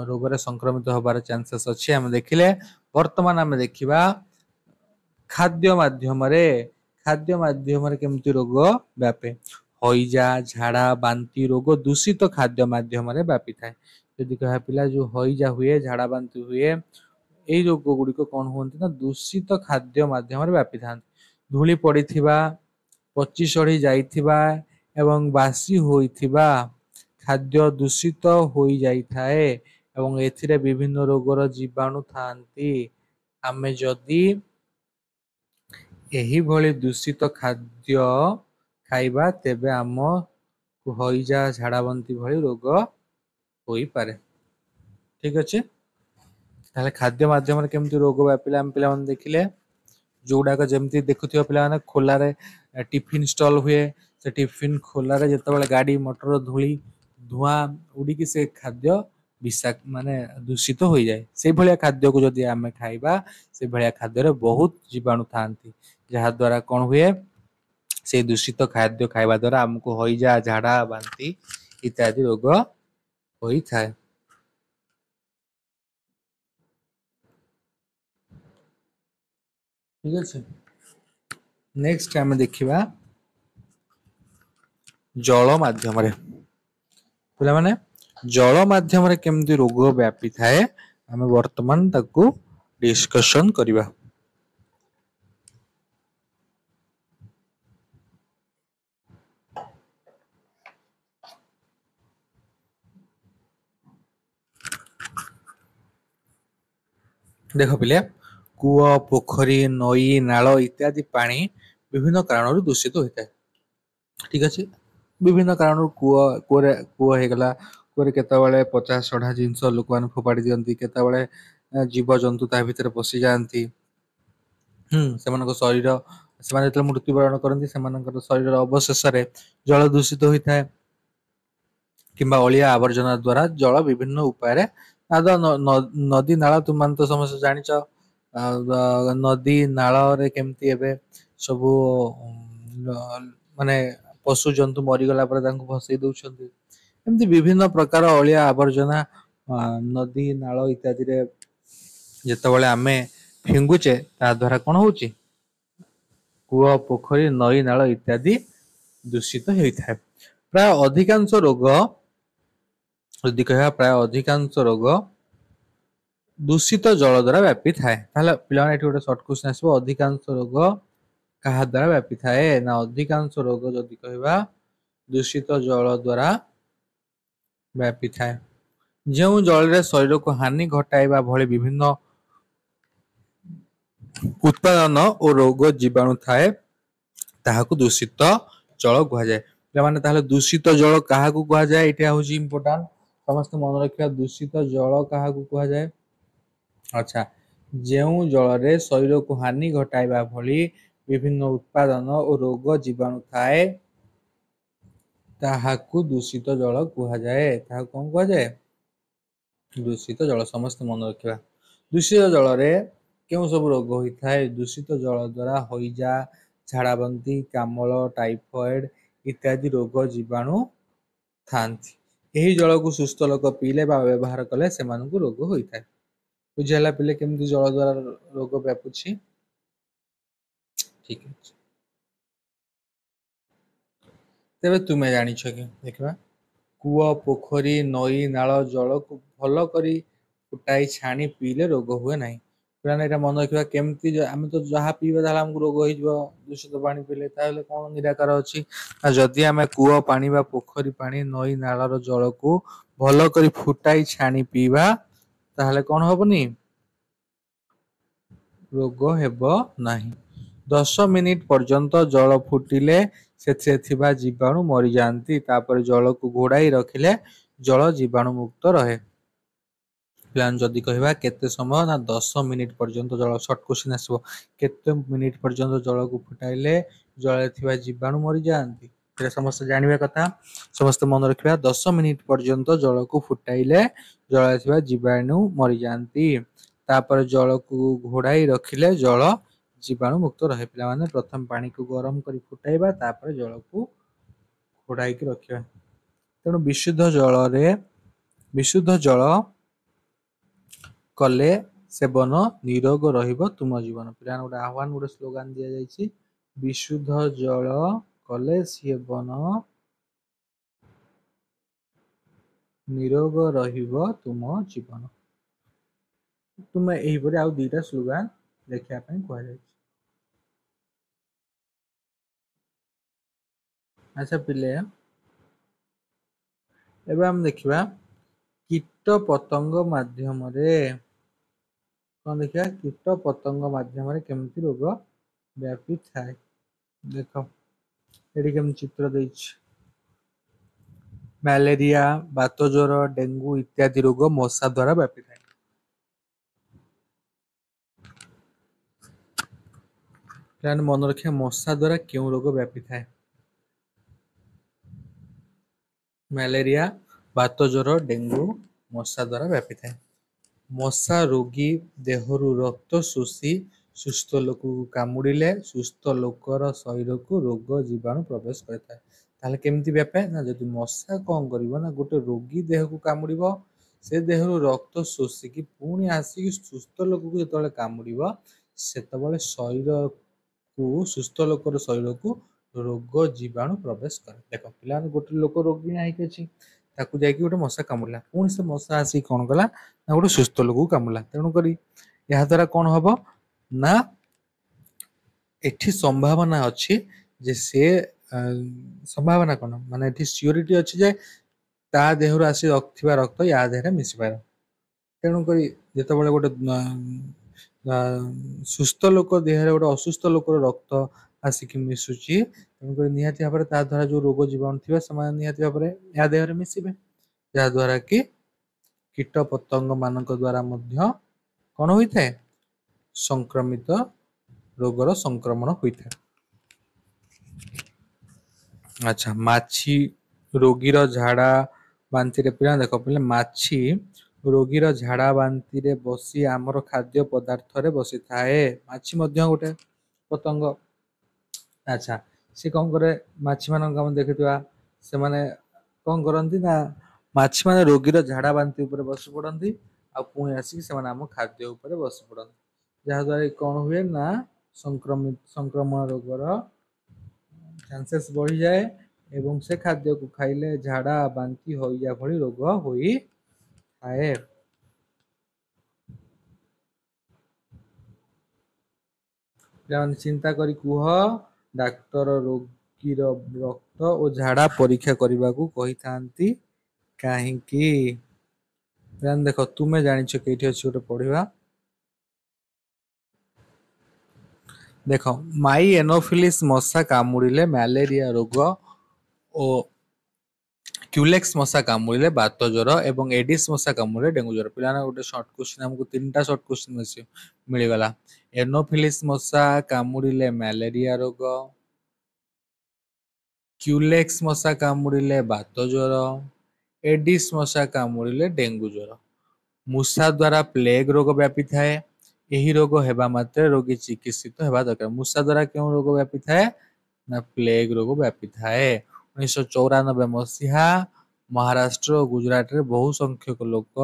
ରୋଗରେ ସଂକ୍ରମିତ ହବାର ଚାନ୍ସେସ୍ ଅଛି ଆମେ ଦେଖିଲେ। ବର୍ତ୍ତମାନ ଆମେ ଦେଖିବା ଖାଦ୍ୟ ମାଧ୍ୟମରେ କେମିତି ରୋଗ ବ୍ୟାପେ। ହଇଜା, ଝାଡା, ବାନ୍ତି ରୋଗ ଦୂଷିତ ଖାଦ୍ୟ ମାଧ୍ୟମରେ ବ୍ୟାପିଥାଏ। ଯଦି କହିବା ପିଲା ଯୋଉ ହଇଜା ହୁଏ, ଝାଡା ବାନ୍ତି ହୁଏ, ଏଇ ରୋଗ ଗୁଡିକ କଣ ହୁଅନ୍ତି ନା ଦୂଷିତ ଖାଦ୍ୟ ମାଧ୍ୟମରେ ବ୍ୟାପିଥାନ୍ତି। ଧୂଳି ପଡିଥିବା, ପଚି ସଢି ଯାଇଥିବା ଏବଂ ବାସି ହୋଇଥିବା ଖାଦ୍ୟ ଦୂଷିତ ହୋଇଯାଇଥାଏ ଏବଂ ଏଥିରେ ବିଭିନ୍ନ ରୋଗର ଜୀବାଣୁ ଥାଆନ୍ତି। ଆମେ ଯଦି ଏହିଭଳି ଦୂଷିତ ଖାଦ୍ୟ ଖାଇବା ତେବେ ଆମ ହଇଜା, ଝାଡା ବାନ୍ତି ଭଳି ରୋଗ ହୋଇପାରେ। ଠିକ ଅଛି, ତାହେଲେ ଖାଦ୍ୟ ମାଧ୍ୟମରେ କେମିତି ରୋଗ ବ୍ୟାପିଲା ଆମେ ପିଲାମାନେ ଦେଖିଲେ। ଯୋଉଗୁଡାକ ଯେମିତି ଦେଖୁଥିବା ପିଲାମାନେ ଖୋଲାରେ ଟିଫିନ ଷ୍ଟଲ ହୁଏ, ସେ ଟିଫିନ ଖୋଲାରେ ଯେତେବେଳେ ଗାଡି ମଟର ଧୂଆଁ ଉଡିକି ସେ ଖାଦ୍ୟ ମାନେ ଦୂଷିତ ହୋଇଯାଏ। ସେଇଭଳିଆ ଖାଦ୍ୟକୁ ଯଦି ଆମେ ଖାଇବା, ସେଇଭଳିଆ ଖାଦ୍ୟରେ ବହୁତ ଜୀବାଣୁ ଥାଆନ୍ତି, ଯାହା ଦ୍ୱାରା କଣ ହୁଏ ସେଇ ଦୂଷିତ ଖାଦ୍ୟ ଖାଇବା ଦ୍ୱାରା ଆମକୁ ହଇଜା, ଝାଡା ବାନ୍ତି ଇତ୍ୟାଦି ରୋଗ ହୋଇଥାଏ। ଠିକ ଅଛି, ନେକ୍ସଟ ଆମେ ଦେଖିବା ଜଳ ମାଧ୍ୟମରେ। ପିଲାମାନେ ଜଳ ମାଧ୍ୟମରେ କେମିତି ରୋଗ ବ୍ୟାପିଥାଏ ଆମେ ବର୍ତ୍ତମାନ ତାକୁ ଡିସ୍କସନ କରିବା। ଦେଖ ପିଲେ, କୂଅ, ପୋଖରୀ, ନଈ, ନାଳ ଇତ୍ୟାଦି ପାଣି ବିଭିନ୍ନ କାରଣରୁ ଦୂଷିତ ହୋଇଥାଏ। ଠିକ ଅଛି, ବିଭିନ୍ନ କାରଣରୁ କୂଅ ହେଇଗଲା, କୂଅରେ କେତେବେଳେ ପଚା ସଢା ଜିନିଷ ଲୋକମାନେ ଫୋପାଡି ଦିଅନ୍ତି, କେତେବେଳେ ଜୀବଜନ୍ତୁ ତା ଭିତରେ ପଶି ଯାଆନ୍ତି। ସେମାନଙ୍କ ଶରୀର, ସେମାନେ ଯେତେବେଳେ ମୃତ୍ୟୁବରଣ କରନ୍ତି ସେମାନଙ୍କର ଶରୀରର ଅବଶେଷରେ ଜଳ ଦୂଷିତ ହୋଇଥାଏ କିମ୍ବା ଅଳିଆ ଆବର୍ଜନା ଦ୍ଵାରା ଜଳ ବିଭିନ୍ନ ଉପାୟରେ ନଦୀ ନାଳ ତୁମମାନେ ତ ସମସ୍ତେ ଜାଣିଛ, ନଦୀ ନାଳରେ କେମିତି ଏବେ ସବୁ ମାନେ ପଶୁ ଜନ୍ତୁ ମରିଗଲା ପରେ ତାଙ୍କୁ ଭସେଇ ଦଉଛନ୍ତି। एमती विभिन्न प्रकार अलिया आवर्जना नदी नाल इत्यादि रे जेतेबेले आमे फिंगुचे ता द्वारा कौन होची कूଅ पोखरी नई नाल इत्यादि दूषित होता है। प्राय अधिकांश रोग यदि कह प्राय अधिकांश रोग दूषित जल द्वारा व्यापी थाए। पे गोटे सर्ट क्वेश्चन आसो अधिकांश रोग क्या द्वारा व्यापी थाए ना अधिकांश रोग जदि कह दूषित जल द्वारा व्यापी थाए। जो जल शरीर को हानि घटाइबा भली विभिन्न उत्पादन और रोग जीवाणु थाए ताहाकु दूषित जल कहुए। पे ताहले दूषित जल क्या कहुए ये हूँ इम्पोर्टाट समस्त मन रखा दूषित जल क्या कहुए। अच्छा जो जल शरीर को हानि घटाइबा भली विभिन्न उत्पादन और रोग जीवाणु थाए ताहाकु दूषित जल कहुए। कौन कहुए दूषित जल समस्त मन रखा। दूषित जल क्यों सब रोग होता है दूषित जल द्वारा हईजा झाड़ाबंती कामल टाइफॉइड इत्यादि रोग जीवाणु था। यही जल को सुस्थ लोक पीले व्यवहार कले से रोग होता है। बुझेगा पिले केमती जल द्वारा रोग व्यापुची ठीक है। तेरे तुम्हें जानिछ कि देखा कूଅ पोखरी नई नाल जल को भल करी फुटाई छाणी पीले रोग हुए ना। यहाँ मन रखा केमती आम तो जहाँ पीवा आमको रोग हो दूषित पानी पीले कौन निराकार अच्छी जदि आम कूଅ पानी बा पोखरी पानी नई नाल जल को भल करी फुटाई छाणी पीवा ताहले कौन हबनी रोग हेब नाही। 10 मिनिट पर्यंत जल फुटिले से जीवाणु मरी जाती तापर जल को घोड़ाई रखिले जल जीवाणु मुक्त रहे। प्लान जदि कहवा केते समय ना 10 मिनिट पर्यंत जल सर्ट क्वेश्चन आसो केते मिनिट पर्यंत जल को फुटाइले जल थिबा जीवाणु मरी जाती समस्त जानवा कथा समस्त मन रखा 10 मिनिट पर्यंत जल को फुटाइले जल थिबा जीवाणु मरी जाती तापर जल को घोड़ाई रखिले जल जीवाणु मुक्त रहे। पिला माने प्रथम पानी को गरम करी फुटाइबा तापर जल को घोड़ाई की रखिबा। तेणु विशुद्ध जल कले सेवन निरोग रहिबो तुम जीवन। पिला गोटे आह्वान गोटे स्लोगान दिया जायछि विशुद्ध जल कले सेवन निरोग रहिबो तुम जीवन। तुम्हें यही आउ दुईटा स्लोगान देखा कह। अच्छा पिले एवं हम देखा कीट पतंग माध्यम कौन देखा कीट पतंग माध्यम केमती रोग व्यापी थाए। देख ये केम चित्र दे मलेरिया बात ज्वर डेंगू इत्यादि रोग मशा द्वारा व्यापी थाए। मन रखिए मशा द्वारा क्यों रोग व्यापी थाए मलेरिया बात ज्वर डेंगू मशा द्वारा व्यापी थाए। मशा रोगी देहरु रक्त शोषी सुस्थ लोक को कामुड़िले सुस्थ लोकर शरीर को रोग जीवाणु प्रवेश करता है। केमती व्यापे ना जब मशा कौन कर गोटे रोगी देह को कामुड़ से देहरु रक्त शोषिकी पुणी आसिक सुस्थ लोक को जो कामुड़ से शरीर को सुस्थ लोकर शरीर को रोग जीवाणु प्रवेश करे। देख पिला गोटे लोक रोगी ना अच्छी ताकू जाकि गोटे मशा कामुड़ा पुणी से मशा आसिक कौन कला ना गोटे सुस्थ लोक को कामुड़ा तेणुक या द्वारा कौन हम ना एठी संभावना अच्छी जे से संभावना कौन माने एठी सियोरिटी अच्छी जे ता देहरु आसी रक्त या देहरे मिसी पार। तेणुक जिते गोटे सुस्थ लोक देहरे गोटे असुस्थ लोक रक्त आसिक मिसुची तेणुक निहाती भाव ता द्वारा जो रोग जीवाणु थी से निहाती भाव या देहरे मिसबे जहाद्वारा कि कीट पतंग मान द्वारा कौन होता है संक्रमित रोगर संक्रमण होता है। अच्छा माछी रोगीर झाड़ा बांती पिला देख पे माछी रोगीर झाड़ा बांती रे बसी आमर खाद्य पदार्थ रे बसी थाए माछी गोटे पतंग। अच्छा सी कौन करे माछी मान देखा से माने कौन करती ना माछी मैंने रोगीर झाड़ा बांति उपर बस पड़ती पुणी आसिक से आम खाद्य उपर बस पड़ती जहाद्वारा कौन हुए ना संक्रमण रोगर चांसेस बढ़ी जाए एवं से खाद्य को खाइले झाड़ा बांति होइया भली रोग होई थाए। चिंता करी कुह डाक्तर रोगीर रक्त और झाड़ा परीक्षा करने को कही थांती काहींकी देख तुम्हें जानिछ केठी अछि गोटे पढ़िबा देख माई एनोफिलिस मशा कामुड़िले मैलेरिया रोग और क्यूलेक्स मशा कामुड़िले बात ज्वर एवं एडिस मशा कामुड़िले डेंगू ज्वर पिलाने गोटे शॉर्ट क्वेश्चन हमको तीनटा शॉर्ट क्वेश्चन मिलगला एनोफिलिस मशा कामुड़िले मैलेरिया रोग क्यूलेक्स मशा कामुड़िले बात ज्वर एडिस मशा कामुड़िले डेंगू ज्वर मूषा द्वारा प्लेग रोग व्यापी थाए यही रोग हेबा मात्रे रोगी चिकित्सित हेबा दरकार मूषा द्वारा क्यों रोग व्यापी थाए ना प्लेग रोग व्यापी थाए 1994 मसीहा महाराष्ट्र और गुजरात रे बहु संख्यक लोक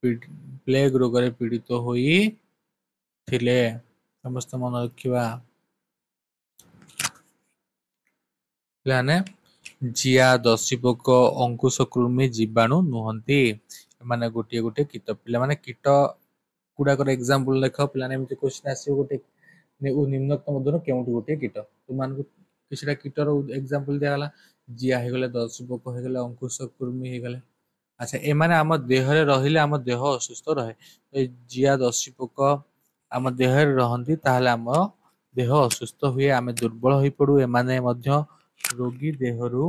प्लेग रोग रे पीड़ित होई थिले समस्त मन रखिबा जिया दसी पोक अंकुश कृमि जीवाणु नुहंती माने गोटे गोटे कीट पिला माने कीट गुड़ाकर एग्जांपल देख पिलाने एमती क्वेश्चन आसीबो गोटे निम्नतम मध्यरु केउंटी गोटे कीट तुमानकु किछटा कीटर एग्जांपल दियागला जिया हे गले दसी पोक हे गले अंकुश कृमि हे गले अच्छा एमाने आम देह रे रहिले आम देह असुस्थ रहे जिया दसी पोक आम देह रे रहंती ताहले आम देह असुस्थ हुए आम दुर्बल होई पड़ू एमाने मध्य रोगी देहरु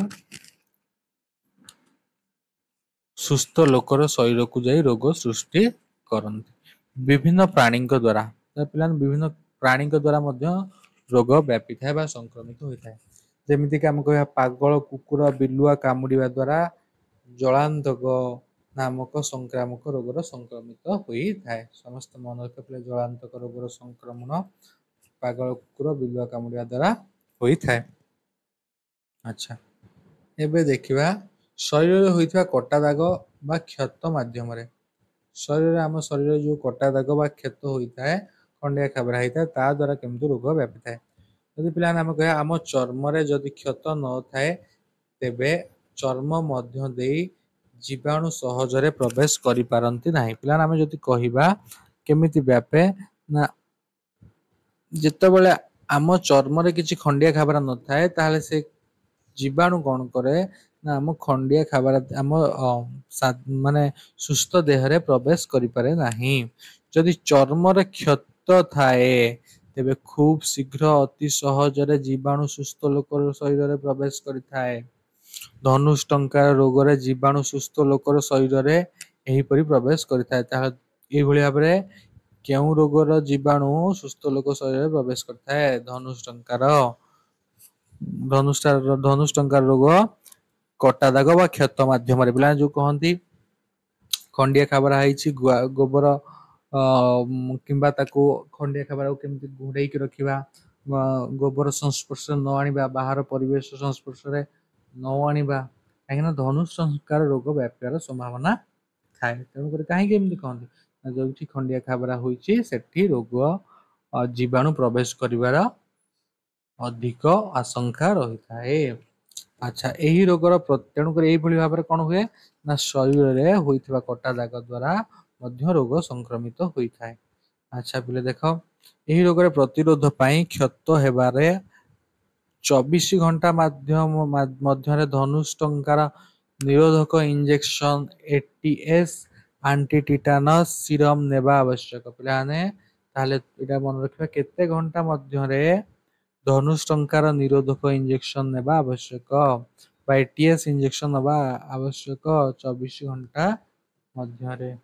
सुस्थ लोकर शरीर को जाई रोग सृष्टि करती विभिन्न प्राणी द्वारा पिला विभिन्न प्राणी द्वारा मध्य रोग व्यापी थाए बा संक्रमित होता है जमीक आम कह पागल कुकुर बिलुआ कामुड़ा द्वारा जलांतक नामक संक्रामक रोगर संक्रमित होता है समस्त मन रख पे जलांतक रोगर संक्रमण पागल कुकुर बिलुआ कामुड़ा द्वारा होता है। अच्छा एबे देखिबा शरीर में होइथिबा कटा दाग बा क्षत माध्यम शरीर आम शरीर जो कटा दाग बा क्षत होता है खंडिया खाबरा होता है ता द्वारा केमती रोग व्यापी थाए जदि पिला आम कह आम चर्म रे जदि क्षत न थाए तेबे चर्म मध्य देई जीवाणु सहजरे प्रवेश करि पारंती नाही पिला आम जदि कहिबा केमिति व्यापे ना जेतेबेले आम चर्म रे किछि खंडिया खाबरा न थाए ताहले से जीवाणु कौन करे ना आम खंडिया खाबार आम माने सुस्थ देहरे प्रवेश करि पारे नाही जदि चर्म रे क्षत थाए तेबे खूब शीघ्र अति सहजरे जीवाणु सुस्थ लोकर शरीर रे प्रवेश करिथाए धनुष्टंकार रोग रे जीवाणु सुस्थ लोकर शरीर रे एही परि प्रवेश करिथाए ताहा एही भली भाबरे केउ रोगर जीवाणु सुस्थ लोक शरीर रे प्रवेश करिथाए धनुष्टंकार रोग कटा दाग बा क्षत माध्यम पिला जो कहती खंडिया खाबरा है गोबर किंबा ताको खंडिया खाबरा केमती घोड़े रखा गोबर संस्पर्श न आनिबा बाहर परिवेश संस्पर्श न आनिबा कहीं धनुष्टंकार रोग व्यापार संभावना थाए तेणुक कहीं कहते जो खंडिया खाबरा होती रोग जीवाणु प्रवेश करिवार अधिक आशंका रही थाए। अच्छा यही रोगर तेणुक भाव में कौन हुए ना शरीर में होता कटा दाग द्वारा मध्य रोग संक्रमित होता है। अच्छा पिले देख यही रोग प्रतिरोध पाई क्षत हेबारे 24 घंटा मध्य धनुष्टंकार निरोधक injection ATS anti tetanus serum नेबा आवश्यक पिलाने ताहले एटा मन रखिबा केते घंटा मध्य धनुष्टंकार निरोधक इंजेक्शन नेबा आवश्यक बा एटीएस इंजेक्शन नेबा आवश्यक 24 घंटा मध्य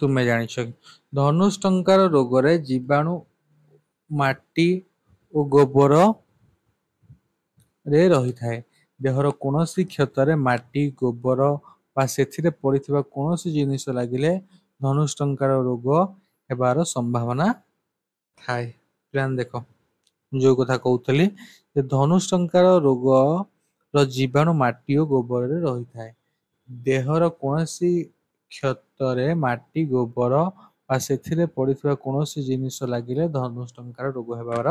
तुम्हें जानिछ धनुष्टंकार रोग रे जीवाणु माटी और गोबर रे रही थाए देहर कोनोसी क्षतरे माटी गोबर बा सेथिरे पड़िथिबा कोनोसी जिनिस लागिले धनुष्टंकार रोग हेबार संभावना थाए प्लान देखो जो कथा कहूली धनुष्टंकार रोग जीवाणु माटी और गोबर रही था देहर कौन क्षतरे माटी गोबर से पड़ता कौन जिनिस लगे धनुष्टंकार रोग होबार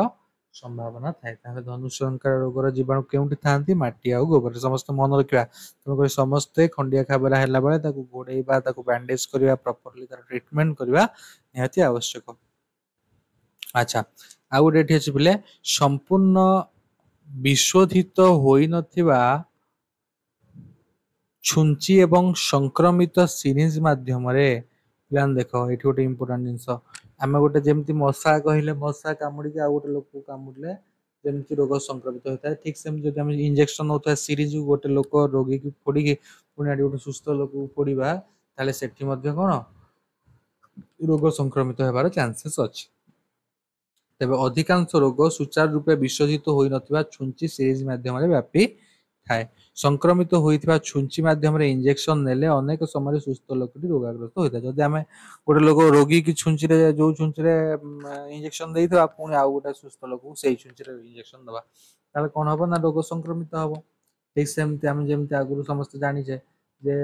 संभावना थाए धनुष्टंकार रोगर जीवाणु केउठी थांती माटी आ गोबर समस्त मन रखा तेणुक समस्ते खंडिया खाबरा है बेले घोड़ेबा बैंडेज करवा प्रॉपर्ली ट्रिटमेंट करवा निहाती आवश्यक। अच्छा आ गोटे ये अच्छे पिले संपूर्ण विशोधित होई नथिबा छुंची एवं संक्रमित सिरिंज माध्यम देख ये गोटे इम्पोर्टाट जिनस आम गोटे जमी मशा कहले मशा कामुड़ी आ गोटे लोक कामुड़े जमी रोग संक्रमित होता है ठीक सेम जब इंजेक्शन होता सीरीज गोटे लोक रोगी की फोड़ी पुणी गोटे सुस्थ लोक फोड़ा ताले सेठी कौन रोग संक्रमित होबार चांसेस अच्छी तेज अधिकांश रोग सुचारू रूपे विशोधित हो नथिबा छुंची सीरीज माध्यम व्यापी थाए संक्रमित होता छुंची माध्यम इंजेक्शन नेले अनेक समय सुस्थ लोकटी रोगाग्रस्त होता है जदि आम गोटे लोक रोगी की छुंची जो छुंची इंजेक्शन देता पुणी आउ गोटे सुस्थ लोक से छुंची इंजेक्शन दवा ताले कौन हम ना रोग संक्रमित हम ठीक सेमती आम जमी आगुरी समस्त जाचे जे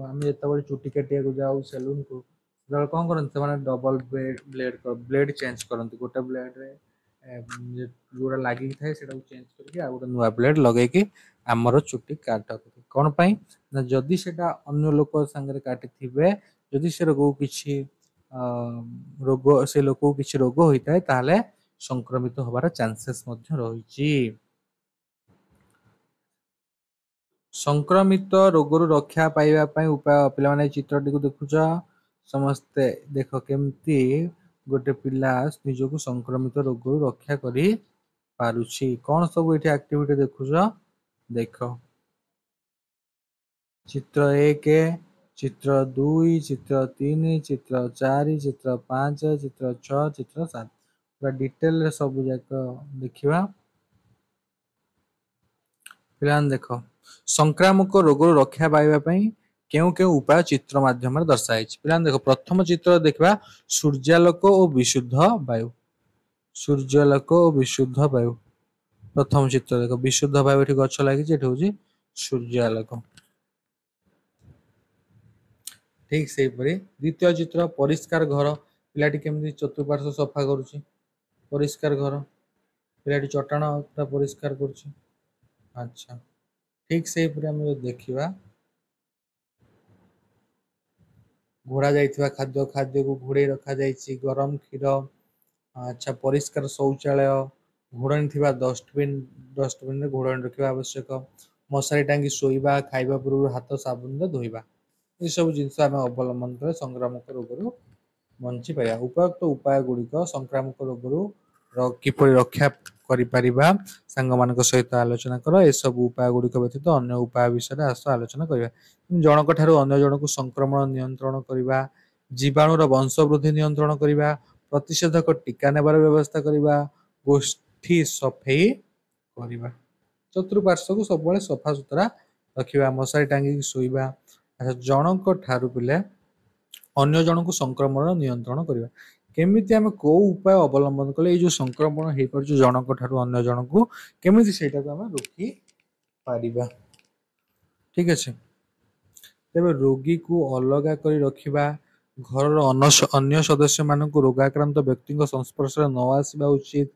आम जो चुटी काटिया जाऊ सेलून को कौन करते डबल ब्लेड चेंज करते गोटे ब्लेड जोड़ा लगी थाए चेंज करके आ गोटे नुआ ब्लेड लगे आमर चुटी काटते कौन ना जदि से अन्य लोक सांगे काटि जदि से रोग किसी रोग से लोक किसी रोग होता है ताहले संक्रमित होबार चांसेस रही संक्रमित रोगर रक्षा पाइबा उपाय पे चित्रटी को देखुच समस्ते देख केमती गोटे पिला निजक संक्रमित रोग रक्षा करी पारुछि कौन सब ये एक्टिविटी देखुच देख चित्र 1 चित्र 2 चित्र 3 चित्र 4 चित्र 5 चित्र 6 चित्र 7 पूरा डिटेल सब जाक देखा पिला देख संक्रामक रोग रक्षा पाइबा केउ केउ उपाय चित्र माध्यम दर्शाई पिला देख प्रथम चित्र देखा सूर्यालोक और विशुद्ध वायु सूर्यालोक और विशुद्ध वायु प्रथम चित्र देख विशुद्ध वायु ये गछ लगी हूँ सूर्यालोक ठीक से द्वितीय चित्र परिष्कार घर पिलाटी केमती चतुर्पार्श्व सफा करुच्ची परिष्कार घर पिलाटी चटाण पूरा परिष्कार करुच्ची अच्छा ठीक से देखा घोड़ा जाइथिबा खाद्य खाद्य को घोड़े रखा जाइछि गरम क्षीर अच्छा परिष्कार शौचालय घोड़णी थी डस्टबिन रे घोड़णी रखा आवश्यक मशारी टांगी शोवा खाइबा पूर्व हाथ साबुन रे धोइबा ये सब जिनस आम अवलम्बन कर संक्रामक रोग बंची पाया उपयुक्त उपाय गुड़िक संक्रामक रोग किपर रक्षा करिपरिबा सांग मानक सहित आलोचना कर ए सब उपाय गुड़िक व्यतीत अन्य उपाय विषय आस आलोचना करबा जनक ठारू अन्य जनक संक्रमण नियंत्रण करबा जीवाणुर वंशवृद्धि नियंत्रण करबा प्रतिषेधक टीका नेबार व्यवस्था करबा गोष्ठी सफेई करबा चतुर्पार्श्व को सब सफा सुतरा रखा मशारी टांगी शोवा अच्छा जनक ठारू पिले अन्य जनक संक्रमण नियंत्रण करबा केमिति आम को उपाय अवलंबन कले ये जो संक्रमण हो पार जनक ठारू अन्य जनक केमिति सेटा को आम रोकी पारिबा ठीक अच्छे तेरे रोगी को अलग कर रखा घर अन्य सदस्य मान रोगाक्रांत व्यक्ति संस्पर्श न आसवा उचित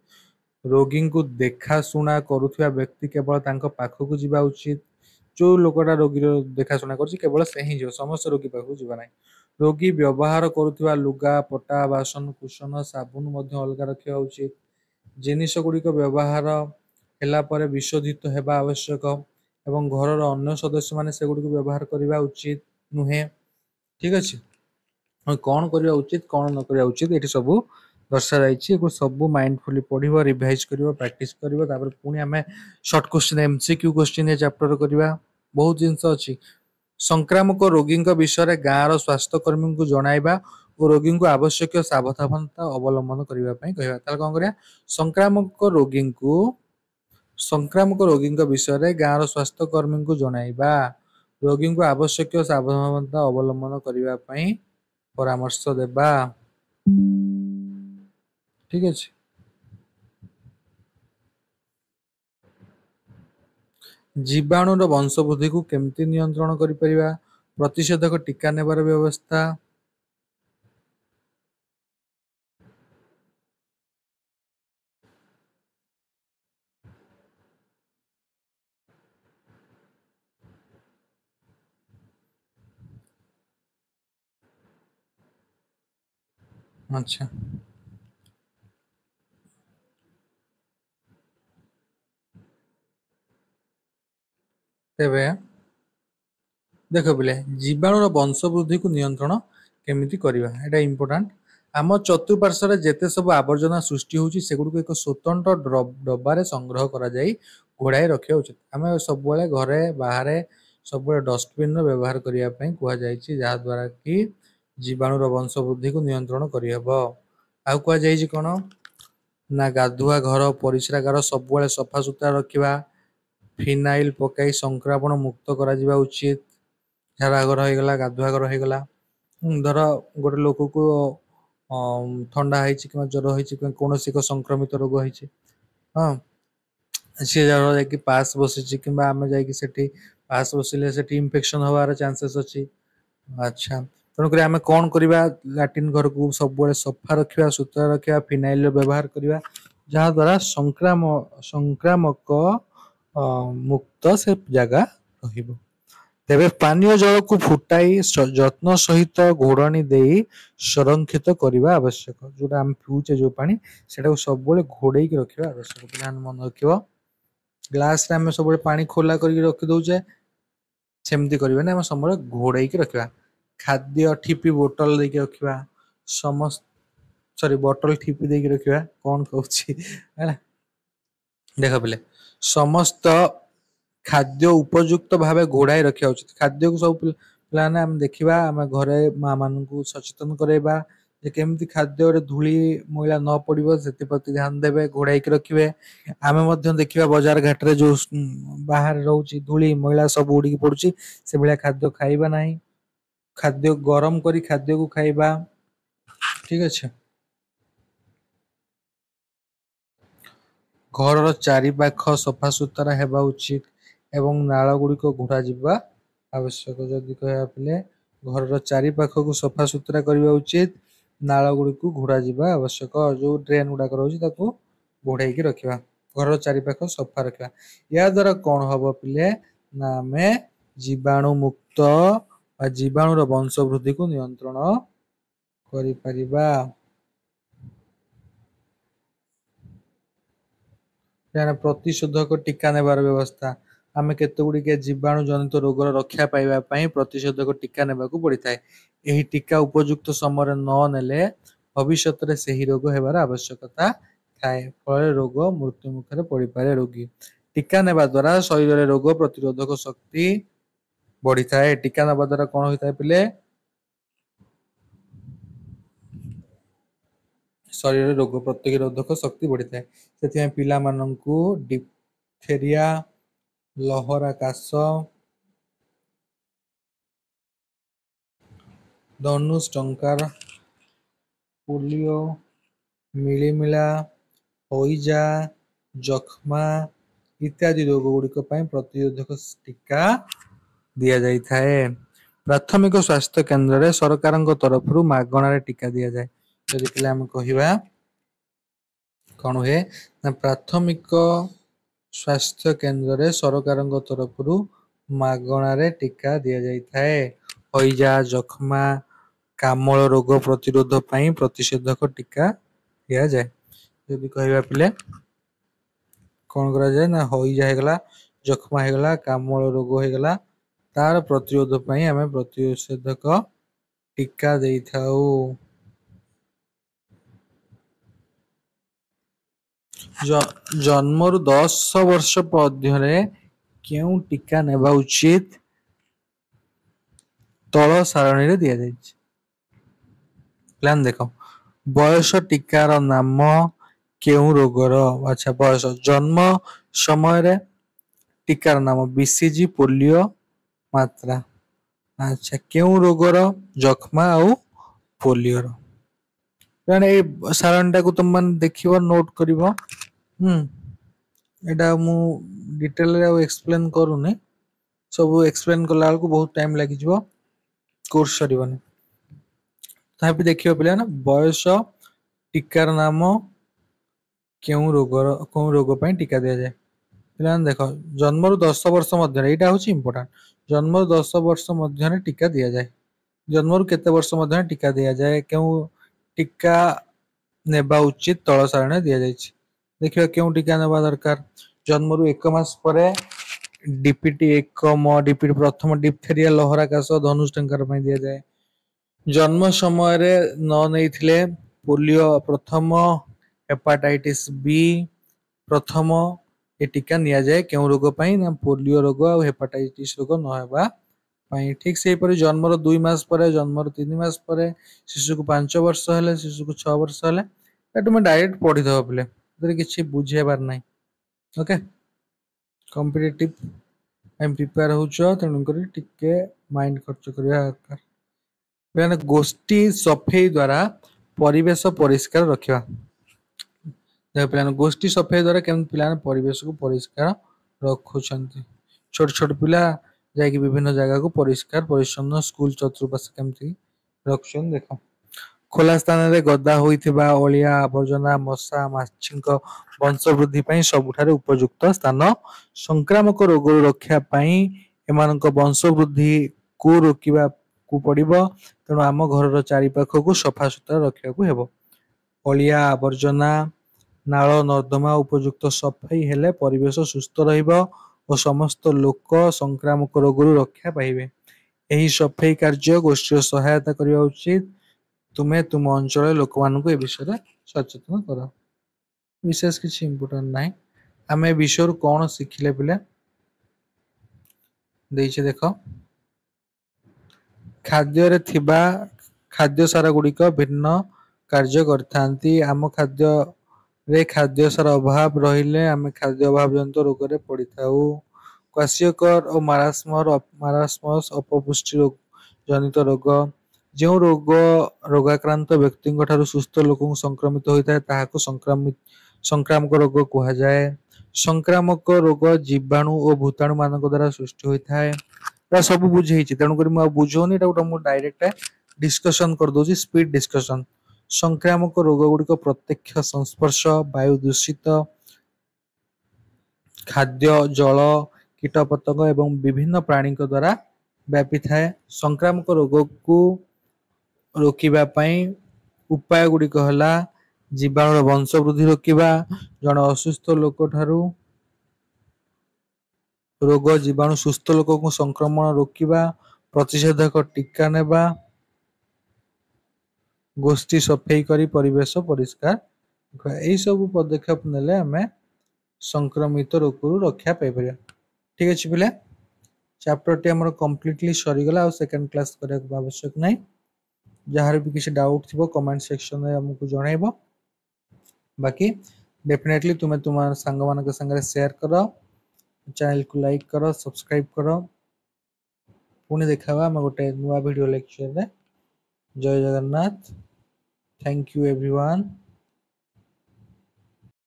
रोगी को देखाशुना करुवा व्यक्ति केवल पाखक जावा उचित जो लोकटा रोगी देखाशुना केवल से ही समस्त रोगी पाखक जावा ना रोगी व्यवहार करुवा लुगा पटा बासन कुशन साबुन अलग रखा उचित जिनिस गुड़िक व्यवहार है विशोधित होगा आवश्यक एवं घर अन्य सदस्य माने से गुड़िक व्यवहार करने उचित नुहे ठीक अच्छे कौन करवा उचित कौन न करवा उचित ये सब दर्शा जाइए सब माइंडफुली पढ़ रिवाइज कर प्रैक्टिस कर पुणी आम shirt question MCQ question chapter करवा बहुत जिनस अच्छी संक्रामक रोगी विषय गाँव स्वास्थ्यकर्मी को जनइबा और रोगी को आवश्यक सावधानता अवलंबन करने कह कौन कर संक्रामक रोगी विषय गाँव स्वास्थ्यकर्मी को जनइबा रोगी को आवश्यक सावधानता अवलंबन करने परामर्श देबा ठीक अच्छे जीवाणुर वंशवृद्धि को केमती नियंत्रण करि परिबा प्रतिषेधक टीका नेबार व्यवस्था अच्छा तेबे देख पिले जीवाणुर वंशवृद्धि को नियंत्रण केमिति करिबा एटा इम्पोर्टेंट आम चतुर्पार्श्व जेते सब आवर्जना सृष्टि होची सेगुड को एक स्वतंत्र डब्बारे संग्रह करा जाई घोड़ाई रखिया उचित आम सब बेले घरे बाहर सब बेले डस्टबिन रो व्यवहार करिया पई कुआ जाईची जहा द्वारा कि जीवाणुर वंशवृद्धि को नियंत्रण करिहबो आ कुआ जाईची कोन ना गाधुआ घर परिश्रागार सब बेले सफा सुतरा रखिबा फिनाइल पकाई संक्रमण मुक्त करा जिबा उचित झाड़ा घर हो गला गाधुआ घर हो गला धर गोटे लोक को थंडा है कि ज्वर है कौन एक संक्रमित रोग है हाँ सी जगह जाकि पास बसी कि आम जाकि पास बसिले से इनफेक्शन हबार चांसेस अच्छी अच्छा तेणुक आम कौन करवा लाट्रिन घर को सब सफा रखा सुतरा रखा फिनाइल व्यवहार करवा जहाद्वारा संक्रामक मुक्त से जगह रहिबो तेबे पानीय जल को फुटाई जत्न सहित घोड़णी दे संरक्षित करने आवश्यक जोटा आम पिउचे जो पानी से सब घोड़े रखा आवश्यक पिला मन रख ग्लास रे आम सब पानी खोला करके रखी दौचे सेमती करबे ना सब घोड़े रखा खाद्य ठिपी बोतल देके रखा समस्त सॉरी बोतल ठिपी देके रखा कौन कहूँ देख पिले समस्त खाद्य उपयुक्त भाव घोड़ाई रखा उचित खाद्य को सब पिलाने आम देखा आम घरे माँ मान को सचेतन करवा जे केमती खाद्य धूली मैला न पड़ो से ध्यान देवे घोड़ाई रखिए आम देखा बजार घाट रे जो बाहर रोचे धूली मैला सब उड़ी पड़ुची से भाया खाद्य खाइबा ना खाद्य गरम करी खाद्य को खाइबा ठीक अच्छे घर चारिपाख सफा सुतरा हेबा उचित एवं नाल गुड़िक घोड़ा जावा आवश्यक जदि कह पे घर चारिपाख को सफा सुतरा करने उचित नाल गुड़ी को घोड़ा जावा आवश्यक जो ड्रेन गुड़ाक रोचे घोड़ाई रखा घर चारिपाख सफा रखा या द्वारा कौन हम पिले ना आम जीवाणु मुक्त जीवाणुर वंशवृद्धि को नियंत्रण करिपरिबा प्रतिषेधक टीका नेबार व्यवस्था आम केते गुड़िके जीवाणु जनित रोगर रक्षा पाइबा प्रतिषेधक टीका नेबाकू पड़ी थाए एही टीका उपयुक्त समय न नेले भविष्य में सही रोग हेबार आवश्यकता थाए फल रोग मृत्यु मुखर पड़ पारे रोगी टीका नेबा द्वारा शरीर में रोग प्रतिरोधक शक्ति बढ़ी थाए टीका नेबा द्वारा कौन होता है पिले शरीर में रोग प्रतिरोधक शक्ति बढ़ी थाए से पिला माननकू डिप्थेरिया लहरा काश धनुष टंकार पोलियो मिलीमिला हईजा जख्मा इत्यादि रोग गुड़िक प्रतिरोधक टीका दि जाए प्राथमिक स्वास्थ्य केन्द्र में सरकार तरफ मागणार टीका दि जाए जदि पिला आम कहवा कौन हुए ना प्राथमिक स्वास्थ्य केन्द्र में सरकार तरफ मागणार टीका दि जाए हईजा जख्मा कामल रोग प्रतिरोध प्रतिषेधक टीका दि जाए जदि कहवा पिले कौन करा जाए ना हईजा होगला जख्मा होगला कामल रोग होगला तार प्रतिरोध आम प्रतिषेधक टीका दे थाऊ जन्म 10 वर्ष मध्य क्यों टीका नेबा उचित तल सारणी दि जाए प्लान देख बयस टीकार नाम क्यों रोगर अच्छा बयस जन्म समय टीकार नाम बीसीजी पोलियो मात्रा अच्छा क्यों रोगर जख्मा आउ पोलियोर सारण टाक तुम मान देख नोट कर एटा मु डिटेल रे एक्सप्लेन करूनी सब एक्सप्लेन कला बेलू बहुत टाइम लगी कोर्स सरीबनी तथापि देखिए पिला ना बयस टीकार नाम क्यों रोग पर टीका दि जाए पे देख जन्म 10 वर्ष मध्य यहाँ हूँ इम्पोर्टाट जन्म 10 वर्ष मध्य टीका दि जाए जन्म केते वर्ष मध्य टीका दि जाए क्यों टीका नेबा उचित तल सारणी दि जाए देखिए क्यों टीका नेबा दरकार जन्म रु 1 मास पर डीपीटी 1 डीपीटी प्रथम डिप्थेरिया लहराकाश धनुष टंकार दि जाए जन्म समय न नहीं पोलियो प्रथम हेपाटाइटिस बी प्रथम ये टीका नि जाए क्यों रोग ना पोलियो रोग और हेपाटाइटिस रोग नहबा ठीक से जन्म 2 मास पर जन्म 3 मास पर शिशु को 5 वर्ष है शिशु को 6 वर्ष है तुम डायरेक्ट पढ़ीदेव पे किसी बुझेबार ना ओके कॉम्पिटिटिव प्रिपेयर हो तेणुक टिके माइंड खर्च करवा दरकार गोष्ठी सफेई द्वारा परिवेश परिष्कार रखा देख पे गोष्ठी सफेई द्वारा केम पे परिवेश को परिष्कार रखुंट छोट छोट पिला जाकि विभिन्न जगह को परिष्कार परिच्छन्न स्कूल चतुर्पाश केमती रखुन देख खोला स्थान में गदा होइथिबा अलिया आवर्जना मशा माछी वंशवृद्धि सबुठार उपयुक्त स्थान संक्रामक रोग रक्षा एमानक वंशवृद्धि को रोकवा को पड़ो तेणु आम घर चारिपाख को सफा सुतरा रखा हेब अलिया आवर्जना नाल नर्दमा उपयुक्त सफाई हेले परिवेश सुस्थ और समस्त लोक संक्रामक रोग रक्षा पाइबे यही सफाई कार्य गोष्ठी सहायता करने उचित तुम्हें तुम अंचल लोक मान ए विषय सचेतन कर विशेष किसी इम्पोर्टाट ना आम ए विषय कौन शिखिले पिले देख खाद्य खाद्य सार गुड़िक भिन्न कार्य करथांती आम खाद्य रे खाद्य सार अभाव रहिले आम खाद्य अभाव जनित रोग रे पड़ी थाउ क्वाशियोकर और मारास्मस अपपुष्टि रोग जनित रोग जो रोग रोगाक्रांत व्यक्ति सुस्थ लोक संक्रमित होता है संक्रामक रोग कह जाए संक्रामक रोग जीवाणु और भूताणु मान द्वारा सृष्टि होता है सब बुझे तेणुक बुझौनी डायरेक्ट डिस्कसन करदे स्पीड डिस्कसन संक्रामक रोग गुड़िक प्रत्यक्ष संस्पर्श वायु दूषित खाद्य जल कीटपतंग एवं विभिन्न प्राणी द्वारा व्यापी थाए संक्रामक रोग को रोकिबा उपाय गुड़िक है जीवाणु वंश वृद्धि रोकवा जड़े असुस्थ लोक ठारू रोग जीवाणु सुस्थ लोक को संक्रमण रोकवा प्रतिषेधक टीका नेबा गोष्ठी सफाई करी परिवेश परिष्कार यही सब पदक्षेप नेले आम संक्रमित रोग रक्षा पाई ठीक अच्छे पिले चैप्टर टी आम कम्प्लीटली सरीगला सेकेंड क्लास करने आवश्यक नहीं जार भी किसी डाउट थी कमेंट सेक्शन में आमको जनइब बाकी डेफिनेटली तुम्हें तुम सांग मान संगे शेयर कर चैनल को लाइक कर सब्सक्राइब कर पुणी देखा आम गोटे नुआ वीडियो लेक्चर रे जय जगन्नाथ थैंक यू एवरीवन।